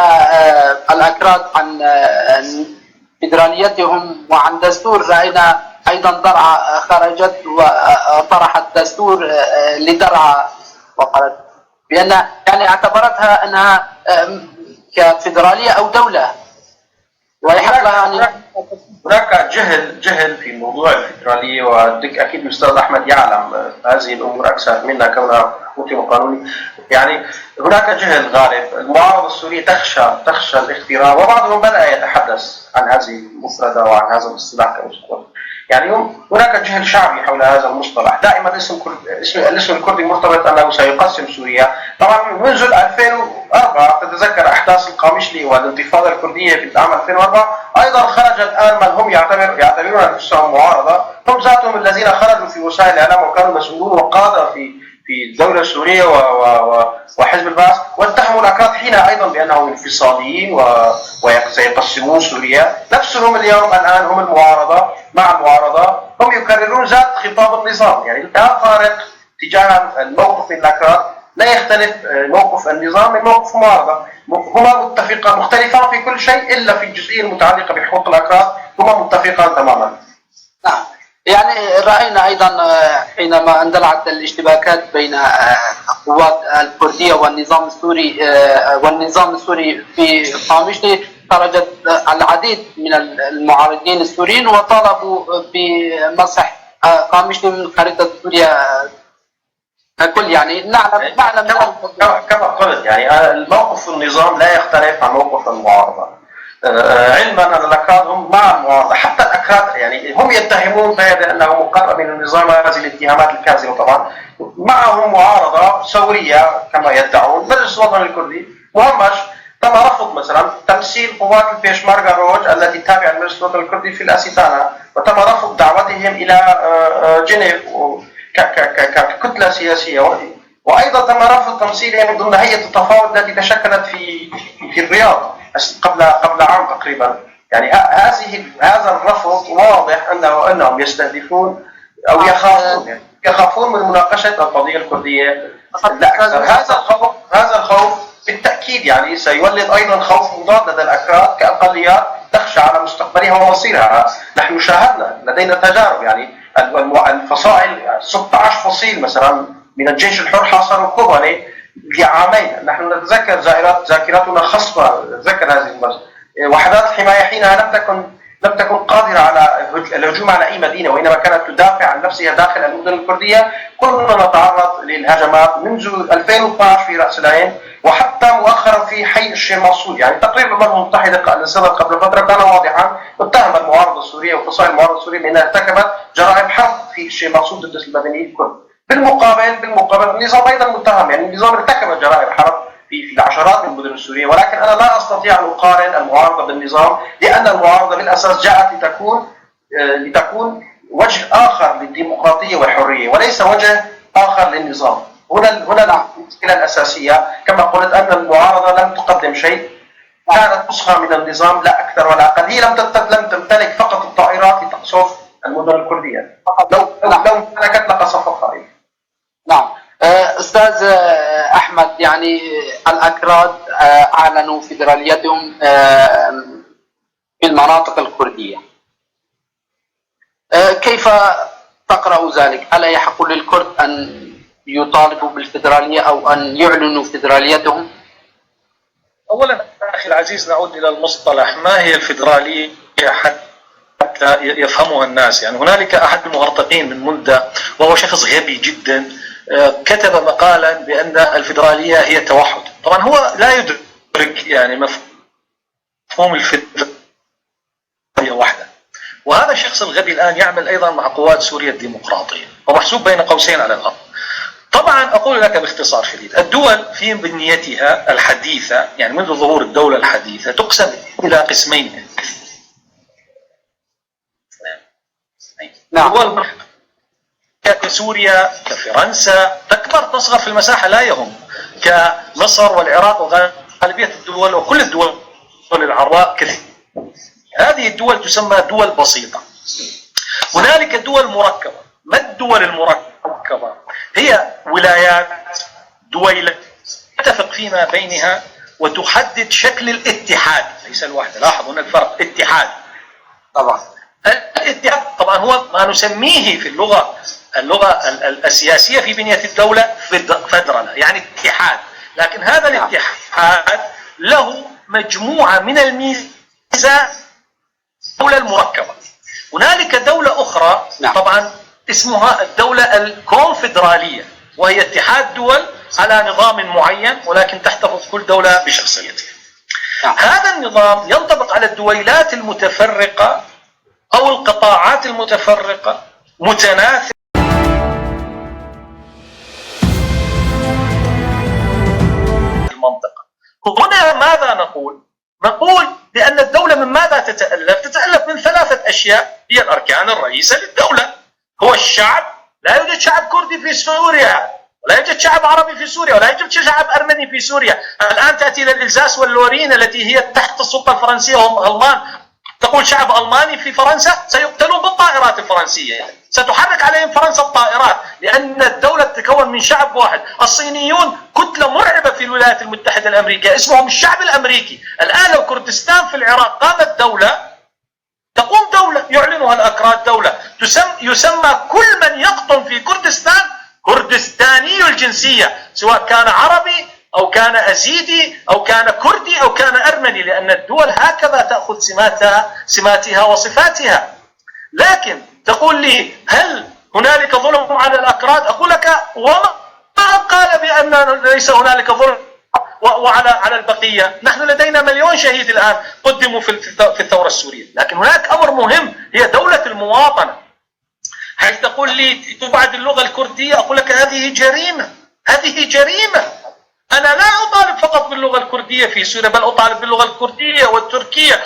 الأكراد عن فيدراليتهم وعن دستور، رأينا أيضا درعا خرجت وطرحت دستور لدرعا، وقالت بأن يعني اعتبرتها أنها كفيدرالية أو دولة، ويحق لها. هناك جهل في موضوع الفيدرالية، ودك أكيد الأستاذ أحمد يعلم هذه الأمور أكثر منا كونها حكومي وقانوني. يعني هناك جهل غالب. المعارضة السورية تخشى الاختراق، وبعضهم بدأ يتحدث عن هذه المفردة وعن هذا الاصطلاح كمصطلح. يعني هناك جهل شعبي حول هذا المصطلح. دائما الاسم الكردي مرتبط أنه سيقسم سوريا. طبعا منذ 2004 تتذكر أحداث القامشلي والانتفاضة الكردية في العام 2004. أيضا خرج الآن من هم يعتبرون أنفسهم معارضة، هم ذاتهم الذين خرجوا في وسائل الإعلام وكانوا مسؤولون وقادة في الدولة السورية وحزب البعث، واتهموا الأكراد حينها أيضا بأنهم انفصاليين وسيقسمون سوريا. نفسهم اليوم الآن هم المعارضة، مع المعارضة هم يكررون ذات خطاب النظام. يعني لا فارق تجاه الموقف من الأكراد، لا يختلف موقف النظام من موقف المعارضة. هما مختلفان في كل شيء إلا في الجزئية المتعلقة بحقوق الأكراد، هما متفقان تماما. نعم. يعني رأينا أيضا حينما اندلعت الاشتباكات بين القوات الكردية والنظام السوري في قامشلي، خرجت العديد من المعارضين السوريين وطالبوا بمسح قامشلي من خريطة سوريا ككل. يعني نعلم كما قلت يعني الموقف النظام لا يختلف عن موقف المعارضة. علما ان الاكراد هم مع المعارضه، حتى الاكراد يعني هم يتهمون فهذا انه مقرب من النظام، هذه الاتهامات الكاذبه طبعا. معهم معارضه ثوريه كما يدعون. مجلس الوطني الكردي مهمش، تم رفض مثلا تمثيل قوات البيشمركة روج التي تابعه لمجلس الوطني الكردي في الاستانه، وتم رفض دعوتهم الى جنيف ككتله سياسيه، وايضا تم رفض تمثيلهم ضمن هيئه التفاوض التي تشكلت في الرياض قبل عام تقريبا. يعني هذا الرفض واضح انهم يستهدفون او يخافون من مناقشه القضيه الكرديه لا اكثر. هذا الخوف بالتاكيد يعني سيولد ايضا خوف مضاد لدى الاكراد كاقليات تخشى على مستقبلها ومصيرها. نحن شاهدنا لدينا تجارب، يعني الفصائل 16 فصيل مثلا من الجيش الحر حاصروا كوباني لعامين. نحن نتذكر ذاكرتنا خصبة، نتذكر هذه وحدات الحماية حينها لم تكن قادرة على الهجوم على أي مدينة، وإنما كانت تدافع عن نفسها داخل المدن الكردية. كنا نتعرض للهجمات منذ 2012 في رأس العين، وحتى مؤخرا في حي الشيخ منصور. يعني تقريبا الأمم المتحدة صدر قبل فترة كان واضحا اتهم المعارضة السورية وفصائل المعارضة السورية بأنها ارتكبت جرائم حرب في الشيخ منصور ضد المدنيين الكرد. بالمقابل النظام ايضا متهم، يعني النظام ارتكب جرائم حرب في العشرات من المدن السوريه، ولكن انا لا استطيع ان اقارن المعارضه بالنظام، لان المعارضه بالاساس جاءت لتكون وجه اخر للديمقراطيه والحريه وليس وجه اخر للنظام. هنا المشكله الاساسيه كما قلت، ان المعارضه لم تقدم شيء، كانت نسخه من النظام لا اكثر ولا اقل. هي لم تمتلك فقط الطائرات لتقصف المدن الكرديه، لو امتلكت لقصفتها. نعم أستاذ أحمد، يعني الأكراد أعلنوا فيدراليتهم في المناطق الكردية، كيف تقرأ ذلك؟ ألا يحق للكرد أن يطالبوا بالفيدرالية أو أن يعلنوا فيدراليتهم؟ أولا أخي العزيز نعود إلى المصطلح، ما هي الفيدرالية حتى يفهمها الناس. يعني هنالك أحد المهرطقين من مدة وهو شخص غبي جدا كتب مقالا بأن الفيدرالية هي توحد. طبعا هو لا يدرك يعني مفهوم الفيدرالية وحده، وهذا الشخص الغبي الآن يعمل أيضا مع قوات سوريا الديمقراطية ومحسوب بين قوسين على الأرض. طبعا أقول لك باختصار شديد، الدول في بنيتها الحديثة يعني منذ ظهور الدولة الحديثة تقسم إلى قسمين. دول كسوريا كفرنسا تكبر تصغر في المساحة لا يهم، كمصر والعراق وغالبية الدول وكل الدول العراء كثير. هذه الدول تسمى دول بسيطة. هنالك دول مركبة. ما الدول المركبة؟ هي ولايات دويلة تتفق فيما بينها وتحدد شكل الاتحاد، ليس الوحدة. لاحظوا هنا الفرق، اتحاد. طبعا الاتحاد طبعا هو ما نسميه في اللغة السياسية في بنية الدولة فدرالة، يعني اتحاد. لكن هذا الاتحاد له مجموعة من الميزات. الدولة المركبة. هنالك دولة أخرى طبعا اسمها الدولة الكونفدرالية، وهي اتحاد دول على نظام معين ولكن تحتفظ كل دولة بشخصيتها. هذا النظام ينطبق على الدويلات المتفرقة أو القطاعات المتفرقة متناثرة المنطقة. هنا ماذا نقول؟ نقول بأن الدولة من ماذا تتألف؟ تتألف من ثلاثة أشياء هي الأركان الرئيسة للدولة. هو الشعب، لا يوجد شعب كردي في سوريا، ولا يوجد شعب عربي في سوريا، ولا يوجد شعب أرمني في سوريا. الآن تأتي إلى الإلزاس واللورين التي هي تحت السلطة الفرنسية وهم ألمان، تقول شعب ألماني في فرنسا سيقتلون بالطائرات الفرنسية، ستحرك عليهم فرنسا الطائرات، لأن الدولة تتكون من شعب واحد. الصينيون كتلة مرعبة في الولايات المتحدة الأمريكية اسمهم الشعب الأمريكي. الآن لو كردستان في العراق قامت دولة، تقوم دولة يعلنها الأكراد دولة، يسمى كل من يقطن في كردستان كردستاني الجنسية، سواء كان عربي أو كان أزيدي أو كان كردي أو كان أرمني، لأن الدول هكذا تأخذ سماتها وصفاتها. لكن تقول لي هل هنالك ظلم على الأكراد؟ أقول لك وما قال بأن ليس هنالك ظلم وعلى البقية؟ نحن لدينا 1,000,000 شهيد الآن قدموا في الثورة السورية. لكن هناك أمر مهم، هي دولة المواطنة. حيث تقول لي تبعد اللغة الكردية، أقول لك هذه جريمة، هذه جريمة. أنا لا أطالب فقط باللغة الكردية في سوريا، بل أطالب باللغة الكردية والتركية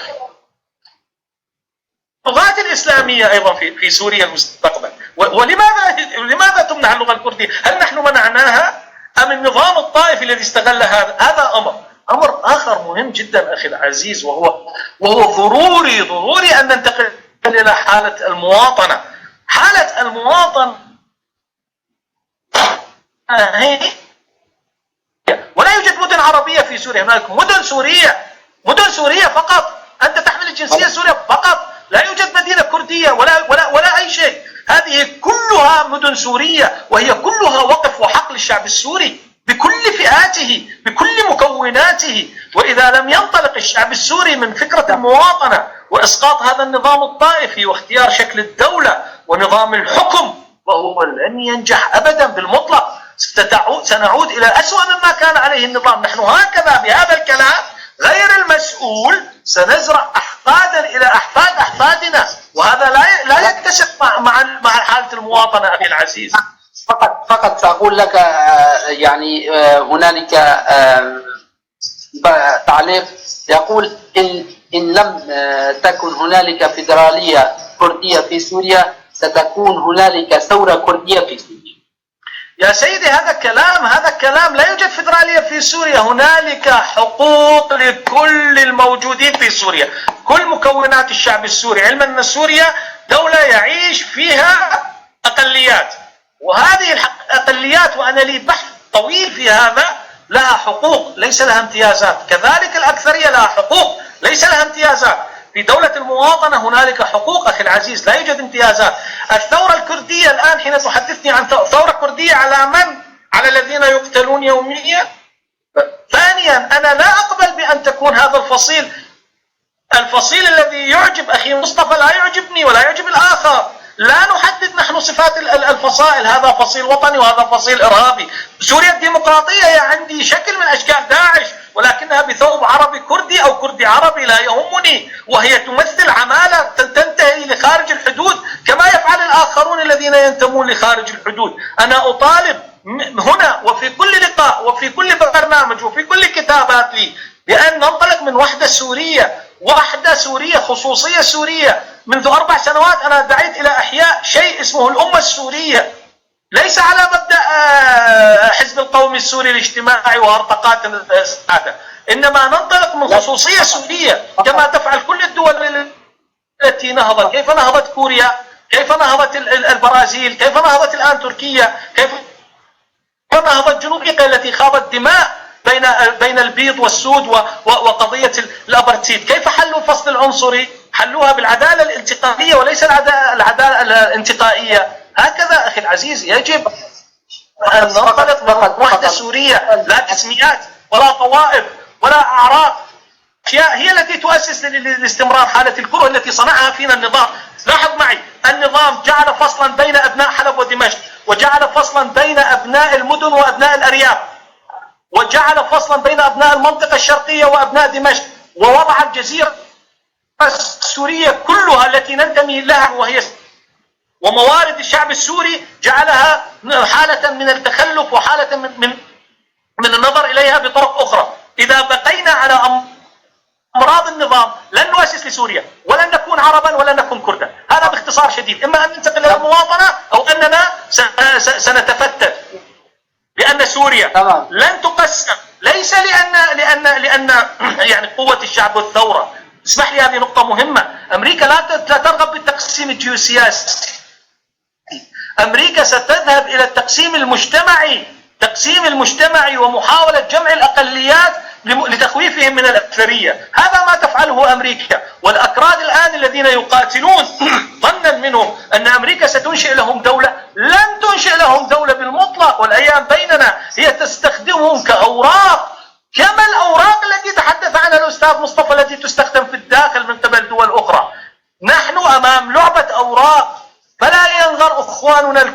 اللغات الإسلامية أيضا في سوريا المستقبل. ولماذا تمنع اللغة الكردية؟ هل نحن منعناها أم النظام الطائفي الذي استغل هذا أمر آخر مهم جدا أخي العزيز، وهو ضروري أن ننتقل إلى حالة المواطنة. حالة المواطن ولا يوجد مدن عربية في سوريا، هناك مدن سورية فقط. أنت تحمل الجنسية السورية فقط، لا يوجد مدينة كردية ولا أي شيء. هذه كلها مدن سورية، وهي كلها وقف وحق للشعب السوري بكل فئاته بكل مكوناته. وإذا لم ينطلق الشعب السوري من فكرة المواطنة وإسقاط هذا النظام الطائفي واختيار شكل الدولة ونظام الحكم، وهو لن ينجح أبدا بالمطلق. سنعود إلى أسوأ مما كان عليه النظام. نحن هكذا بهذا الكلام غير المسؤول سنزرع أحفادا إلى أحفادنا، وهذا لا يتسق مع حالة المواطنة أخي العزيز. فقط سأقول لك يعني هنالك تعليق يقول إن لم تكن هنالك فيدرالية كردية في سوريا ستكون هنالك ثورة كردية في سوريا. يا سيدي هذا كلام. لا يوجد فيدرالية في سوريا. هنالك حقوق لكل الموجودين في سوريا، كل مكونات الشعب السوري، علما أن سوريا دولة يعيش فيها أقليات، وهذه الأقليات وأنا لي بحث طويل في هذا لها حقوق ليس لها امتيازات، كذلك الأكثرية لها حقوق ليس لها امتيازات. في دولة المواطنة هنالك حقوق أخي العزيز، لا يوجد امتيازات. الثورة الكردية الآن حين تحدثني عن ثورة كردية على من؟ على الذين يقتلون يوميا؟ ثانيا أنا لا أقبل بأن تكون هذا الفصيل الذي يعجب أخي مصطفى لا يعجبني ولا يعجب الآخر. لا نحدد نحن صفات الفصائل، هذا فصيل وطني وهذا فصيل إرهابي. سوريا الديمقراطية هي عندي شكل من أشكال داعش، ولكنها بثوب عربي كردي أو كردي عربي لا يهمني، وهي تمثل عمالة تنتهي لخارج الحدود كما يفعل الآخرون الذين ينتمون لخارج الحدود. أنا أطالب هنا وفي كل لقاء وفي كل برنامج وفي كل كتابات لي بأن ننطلق من وحدة سورية خصوصية سورية. منذ 4 سنوات أنا دعيت إلى إحياء شيء اسمه الأمة السورية، ليس على مبدأ حزب القومي السوري الاجتماعي وارتقاءات السعادة، إنما ننطلق من خصوصية سورية كما تفعل كل الدول التي نهضت. كيف نهضت كوريا، كيف نهضت البرازيل، كيف نهضت الآن تركيا، كيف نهضت جنوب أفريقيا التي خاضت دماء بين البيض والسود وقضية الأبرتيد. كيف حلوا الفصل العنصري؟ حلوها بالعدالة الانتقائية وليس العدالة الانتقائية. هكذا أخي العزيز يجب أن ننطلق من وحدة سورية، لا تسميات ولا طوائف ولا أعراق. أشياء هي التي تؤسس لاستمرار حالة الكره التي صنعها فينا النظام. لاحظ معي، النظام جعل فصلا بين أبناء حلب ودمشق، وجعل فصلا بين أبناء المدن وأبناء الأرياف، وجعل فصلا بين أبناء المنطقة الشرقية وأبناء دمشق، ووضع الجزيرة السورية كلها التي ننتمي لها وهي وموارد الشعب السوري جعلها حالة من التخلف وحالة من النظر إليها بطرق أخرى. إذا بقينا على أمراض النظام لن نؤسس لسوريا، ولن نكون عربا ولن نكون كردا. هذا باختصار شديد. إما أن ننتقل إلى المواطنة أو أننا سنتفتت، لأن سوريا لن تقسم، ليس لأن يعني قوة الشعب والثورة. اسمح لي هذه نقطة مهمة. أمريكا لا ترغب بالتقسيم الجيوسياسي. أمريكا ستذهب إلى التقسيم المجتمعي ومحاولة جمع الأقليات لتخويفهم من الأكثرية. هذا ما تفعله أمريكا. والأكراد الآن الذين يقاتلون ظنا منهم أن أمريكا ستنشئ لهم دولة، لن تنشئ لهم دولة بالمطلق، والأيام بيننا هي تستخدمهم كأوراق، كما الأوراق التي تحدث عنها الأستاذ مصطفى التي تستخدم في الداخل من قبل دول أخرى. نحن أمام لعبة أوراق، فلا ينظر إخواننا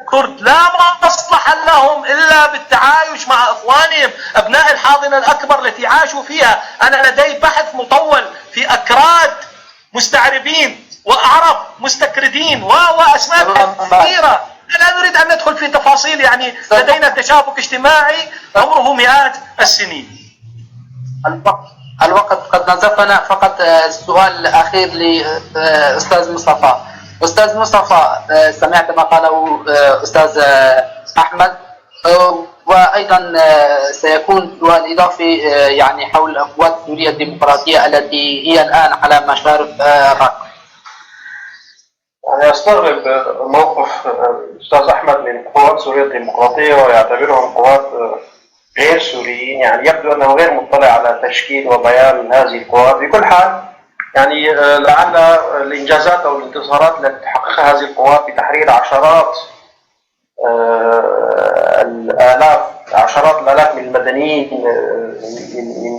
الكرد لا مصلحة لهم إلا بالتعايش مع إخوانهم أبناء الحاضنة الأكبر التي عاشوا فيها. أنا لدي بحث مطول في أكراد مستعربين وأعرب مستكردين وأسماء كثيرة، لا نريد أن ندخل في تفاصيل، يعني لدينا تشابك اجتماعي عمره مئات السنين. الوقت قد نزفنا. فقط السؤال الأخير لأستاذ مصطفى. أستاذ مصطفى، سمعت ما قاله أستاذ أحمد، وأيضا سيكون سؤال إضافي يعني حول قوات سوريا الديمقراطية التي هي الآن على مشارف الركب. أنا أستغرب موقف الأستاذ أحمد من قوات سوريا الديمقراطية ويعتبرهم قوات غير سوريين. يعني يبدو أنه غير مطلع على تشكيل وبيان هذه القوات. بكل حال يعني لعل الإنجازات أو الانتصارات التي تحققها هذه القوات بتحرير عشرات الآلاف من المدنيين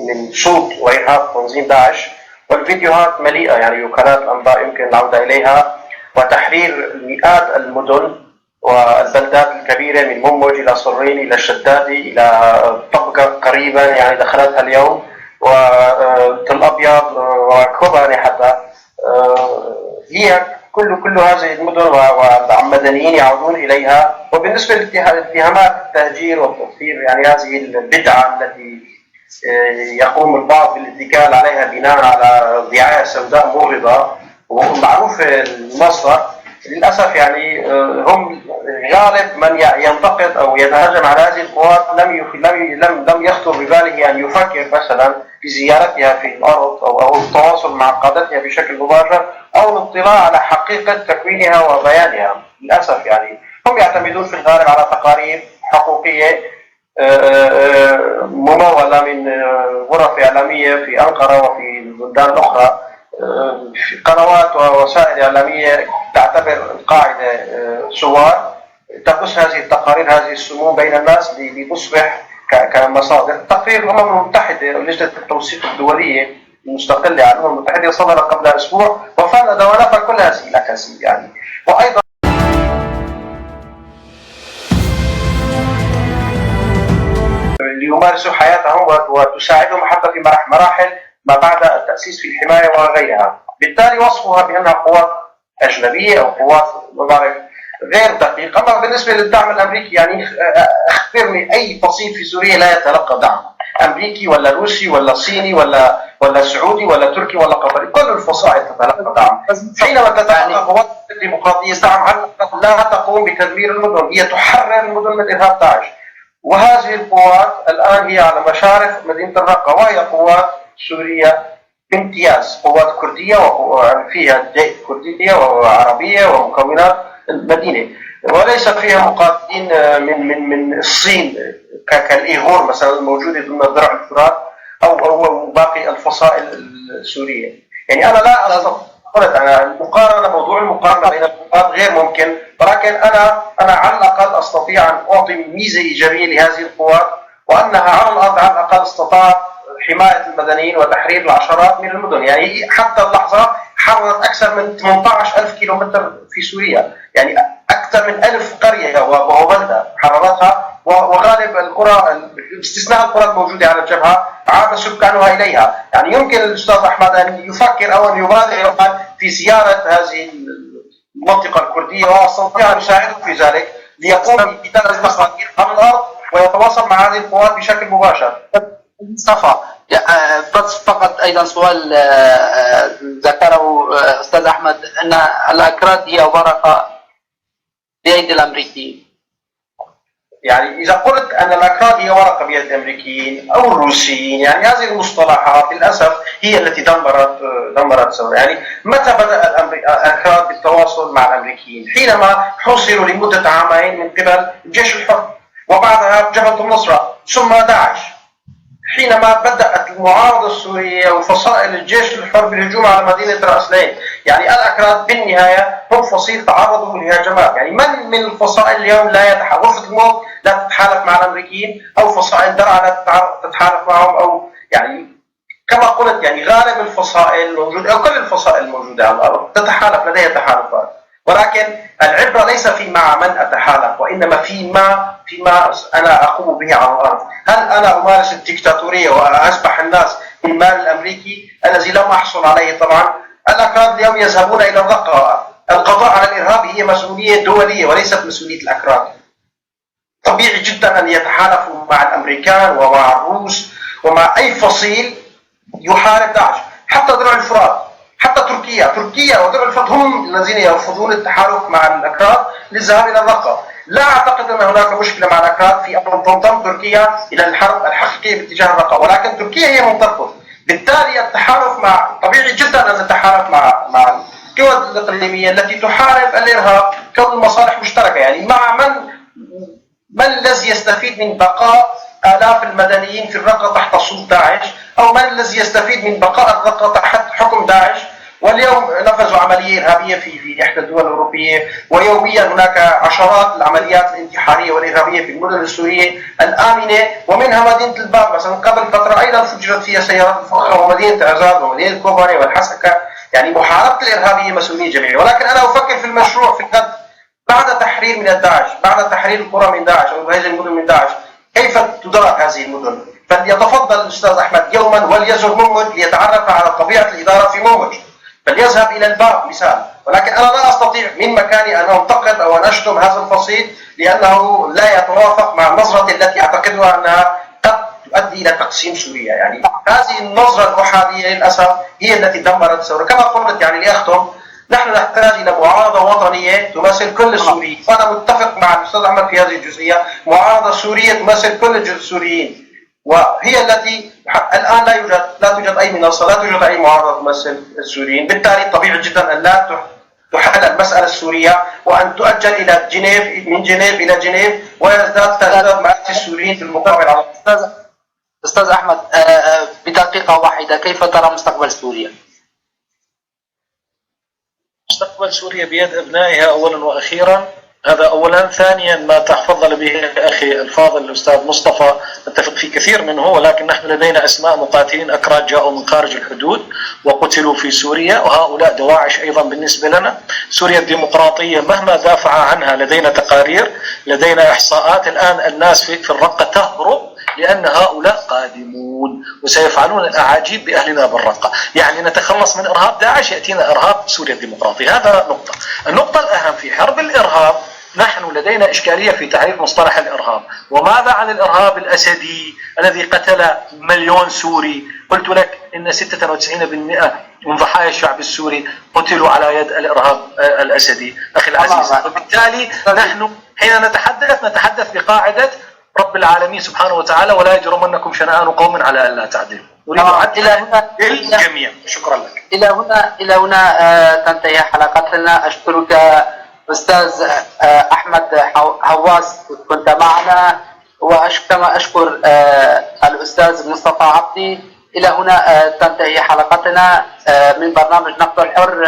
من سود وإرهاب تنظيم داعش، والفيديوهات مليئة، يعني وكالات الأنباء يمكن العودة إليها، وتحرير مئات المدن والبلدات الكبيرة من منمج إلى صرين إلى الشدادي إلى طبقة قريبا يعني دخلتها اليوم، وتل أبيض وكوباني حتى. هي كل هذه المدن والمدنيين يعودون إليها. وبالنسبة لاتهامات التهجير والتطهير، يعني هذه البدعة التي يقوم البعض بالاتكال عليها بناء على دعاية سوداء مغرضة ومعروف المصدر، للأسف يعني هم غالب من ينتقد أو يتهجم على هذه القوات لم يخطر بباله أن يفكر مثلا في زيارتها في الأرض أو التواصل مع قادتها بشكل مباشر أو الاطلاع على حقيقة تكوينها وبيانها. للأسف يعني هم يعتمدون في الغالب على تقارير حقوقية ممولة من غرف إعلامية في أنقرة وفي البلدان الأخرى، في قنوات ووسائل إعلامية تعتبر القاعدة سوار، تبث هذه التقارير هذه السموم بين الناس لتصبح كمصادر. تقرير الأمم المتحدة لجنة التوثيق الدولية المستقلة عن الأمم المتحدة صدر قبل أسبوع وفند ونفى كل هذه الأكاذيب يعني. وأيضا ليمارسوا حياتهم وتساعدهم حتى في مراحل ما بعد التأسيس في الحماية وغيرها. بالتالي وصفها بأنها قوات أجنبية أو قوات غير دقيقة. أما بالنسبة للدعم الأمريكي، يعني أخبرني أي فصيل في سوريا لا يتلقى دعم أمريكي ولا روسي ولا صيني ولا سعودي ولا تركي ولا قطري، كل الفصائل تتلقى دعم. حينما تتلقى قوات الديمقراطية دعم لا تقوم بتدمير المدن، هي تحرر المدن من إرهاب داعش. وهذه القوات الآن هي على مشارف مدينة الرقة، وهي قوات سورية بامتياز، قوات كردية وفيها كردية وعربية ومكونات المدينة، وليس فيها مقاتلين من الصين كالإيغور مثلا الموجودة ضمن درع الفرات أو باقي الفصائل السورية. يعني أنا لا قلت موضوع المقارنة بين القوات غير ممكن، ولكن أنا على الأقل أستطيع أن أعطي ميزة إيجابية لهذه القوات، وأنها على الأرض على الأقل استطاعت حماية المدنيين وتحرير العشرات من المدن. يعني حتى اللحظة حررت أكثر من 18,000 كيلومتر في سوريا، يعني أكثر من 1000 قرية وبلدة حررتها، وغالب القرى باستثناء القرى الموجودة على الجبهة عاد سكانها إليها. يعني يمكن الأستاذ أحمد أن يفكر أو أن يبادر في زيارة هذه المنطقة الكردية، وأستطيع أن أساعده في ذلك ليقوم بإدارة المصادر على الأرض ويتواصل مع هذه القوات بشكل مباشر. مصطفى، بس فقط أيضا سؤال ذكره أستاذ أحمد أن الأكراد هي ورقة بيد الأمريكيين. يعني إذا قلت أن الأكراد هي ورقة بيد الأمريكيين أو الروسيين، يعني هذه المصطلحات للأسف هي التي دمرت سوريا. يعني متى بدأ الأكراد بالتواصل مع الأمريكيين؟ حينما حوصروا لمدة عامين من قبل الجيش الحر، وبعدها جبهة النصرة، ثم داعش. حينما بدأت المعارضة السورية وفصائل الجيش الحر بالهجوم على مدينة رأس العين. يعني الأكراد بالنهاية هم فصيل تعرضوا للهجمات. يعني من الفصائل اليوم لا يتحالف، وفد الموت لا تتحالف مع الأمريكيين، أو فصائل درعا لا تتحالف معهم، أو يعني كما قلت يعني غالب الفصائل الموجودة أو كل الفصائل الموجودة على الأرض تتحالف، لديها تحالفات. ولكن العبرة ليس في مع من أتحالف، وإنما فيما أنا أقوم به على الأرض. هل أنا أمارس الديكتاتورية وأسبح الناس بالمال الأمريكي الذي لم أحصل عليه؟ طبعا الأكراد اليوم يذهبون إلى الرقة. القضاء على الإرهاب هي مسؤولية دولية وليست مسؤولية الأكراد. طبيعي جدا أن يتحالفوا مع الأمريكان ومع الروس ومع أي فصيل يحارب داعش. حتى درع الفرات، حتى تركيا ودرع الفرات هم الذين يرفضون التحالف مع الأكراد للذهاب إلى الرقة. لا أعتقد أن هناك مشكلة مع الأكراد في أن تنضم تركيا إلى الحرب الحقيقية باتجاه الرقة، ولكن تركيا هي من ترفض. بالتالي التحالف طبيعي جدا أن نتحالف مع القوى الإقليمية التي تحارب الإرهاب كون المصالح مشتركة. يعني مع من الذي يستفيد من بقاء آلاف المدنيين في الرقة تحت سلطة داعش، أو من الذي يستفيد من بقاء الرقة تحت حكم داعش؟ واليوم نفذوا عملية إرهابية في إحدى الدول الأوروبية، ويوميا هناك عشرات العمليات الانتحارية والإرهابية في المدن السورية الآمنة، ومنها مدينة الباب مثلا قبل فترة أيضا فجرت فيها سيارات فخرة، ومدينة عزاب ومدينة كوباني والحسكة. يعني محاربة الإرهابية مسؤولية جميعية. ولكن أنا أفكر في المشروع في الغد بعد تحرير من الداعش، بعد تحرير القرى من داعش أو هذه المدن من داعش، كيف تدرك هذه المدن؟ فليتفضل الأستاذ أحمد يوما وليزر منمج ليتعرف على طبيعة الإدارة في منمج، فليذهب إلى الباب مثال. ولكن أنا لا أستطيع من مكاني أن أنتقد أو أن أشتم هذا الفصيل لأنه لا يتوافق مع النظرة التي أعتقدها أنها قد تؤدي إلى تقسيم سوريا. يعني هذه النظرة الأحادية للأسف هي التي دمرت الثورة. كما قلت يعني لأختم، نحن نحتاج إلى معارضة وطنية تمثل كل السوريين، وأنا متفق مع الأستاذ أحمد في هذه الجزئية. معارضة سورية تمثل كل السوريين، وهي التي الآن لا توجد أي منصة، لا توجد أي معارضة تمثل السوريين. بالتالي طبيعي جدا أن لا تحل المسألة السورية وأن تؤجل إلى جنيف، من جنيف إلى جنيف، ويزداد مآسي السوريين في المقابل على أستاذ أحمد، بدقيقة واحدة، كيف ترى مستقبل سوريا؟ مستقبل سوريا بيد أبنائها أولا وأخيرا، هذا أولا. ثانيا ما تفضل به أخي الفاضل الأستاذ مصطفى نتفق في كثير منه، ولكن نحن لدينا أسماء مقاتلين أكراد جاءوا من خارج الحدود وقتلوا في سوريا، وهؤلاء دواعش أيضا بالنسبة لنا. سوريا الديمقراطية مهما دافع عنها لدينا تقارير، لدينا إحصاءات. الآن الناس في الرقة تهرب لأن هؤلاء قادمون وسيفعلون الأعاجيب بأهلنا بالرقة. يعني نتخلص من إرهاب داعش يأتينا إرهاب سوريا الديمقراطية. هذا نقطة. النقطة الأهم في حرب الإرهاب، نحن لدينا إشكالية في تعريف مصطلح الإرهاب. وماذا عن الإرهاب الأسدي الذي قتل مليون سوري؟ قلت لك إن 96% من ضحايا الشعب السوري قتلوا على يد الإرهاب الأسدي أخي العزيز. وبالتالي نحن حين نتحدث بقاعدة رب العالمين سبحانه وتعالى: ولا يجرمنكم شنآن قوم على ألا تعدلوا. أريد عدلا للجميع. شكرا لك. إلى هنا تنتهي حلقتنا. أشكرك أستاذ أحمد هواس، كنت معنا، وكما أشكر الأستاذ مصطفى عبدي. إلى هنا تنتهي حلقتنا من برنامج نقد الحر.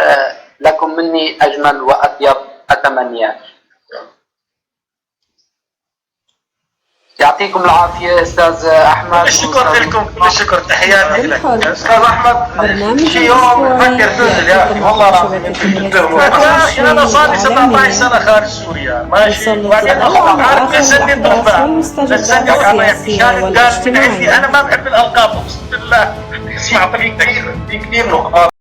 لكم مني أجمل وأطيب التمنيات. يعطيكم العافية أستاذ أحمد. الشكر لكم، كل الشكر، تحياتي لك أستاذ أحمد. شي يوم بفكر تنزل يا أخي، والله العظيم يا أخي أنا صار لي 17 سنة خارج سوريا ماشي، وبعدين الله عارف مين سني الضفة بتسنك على عشان الدار من عندي. أنا ما بحب الألقاب أقسم بالله، اسمع في كثير نقاط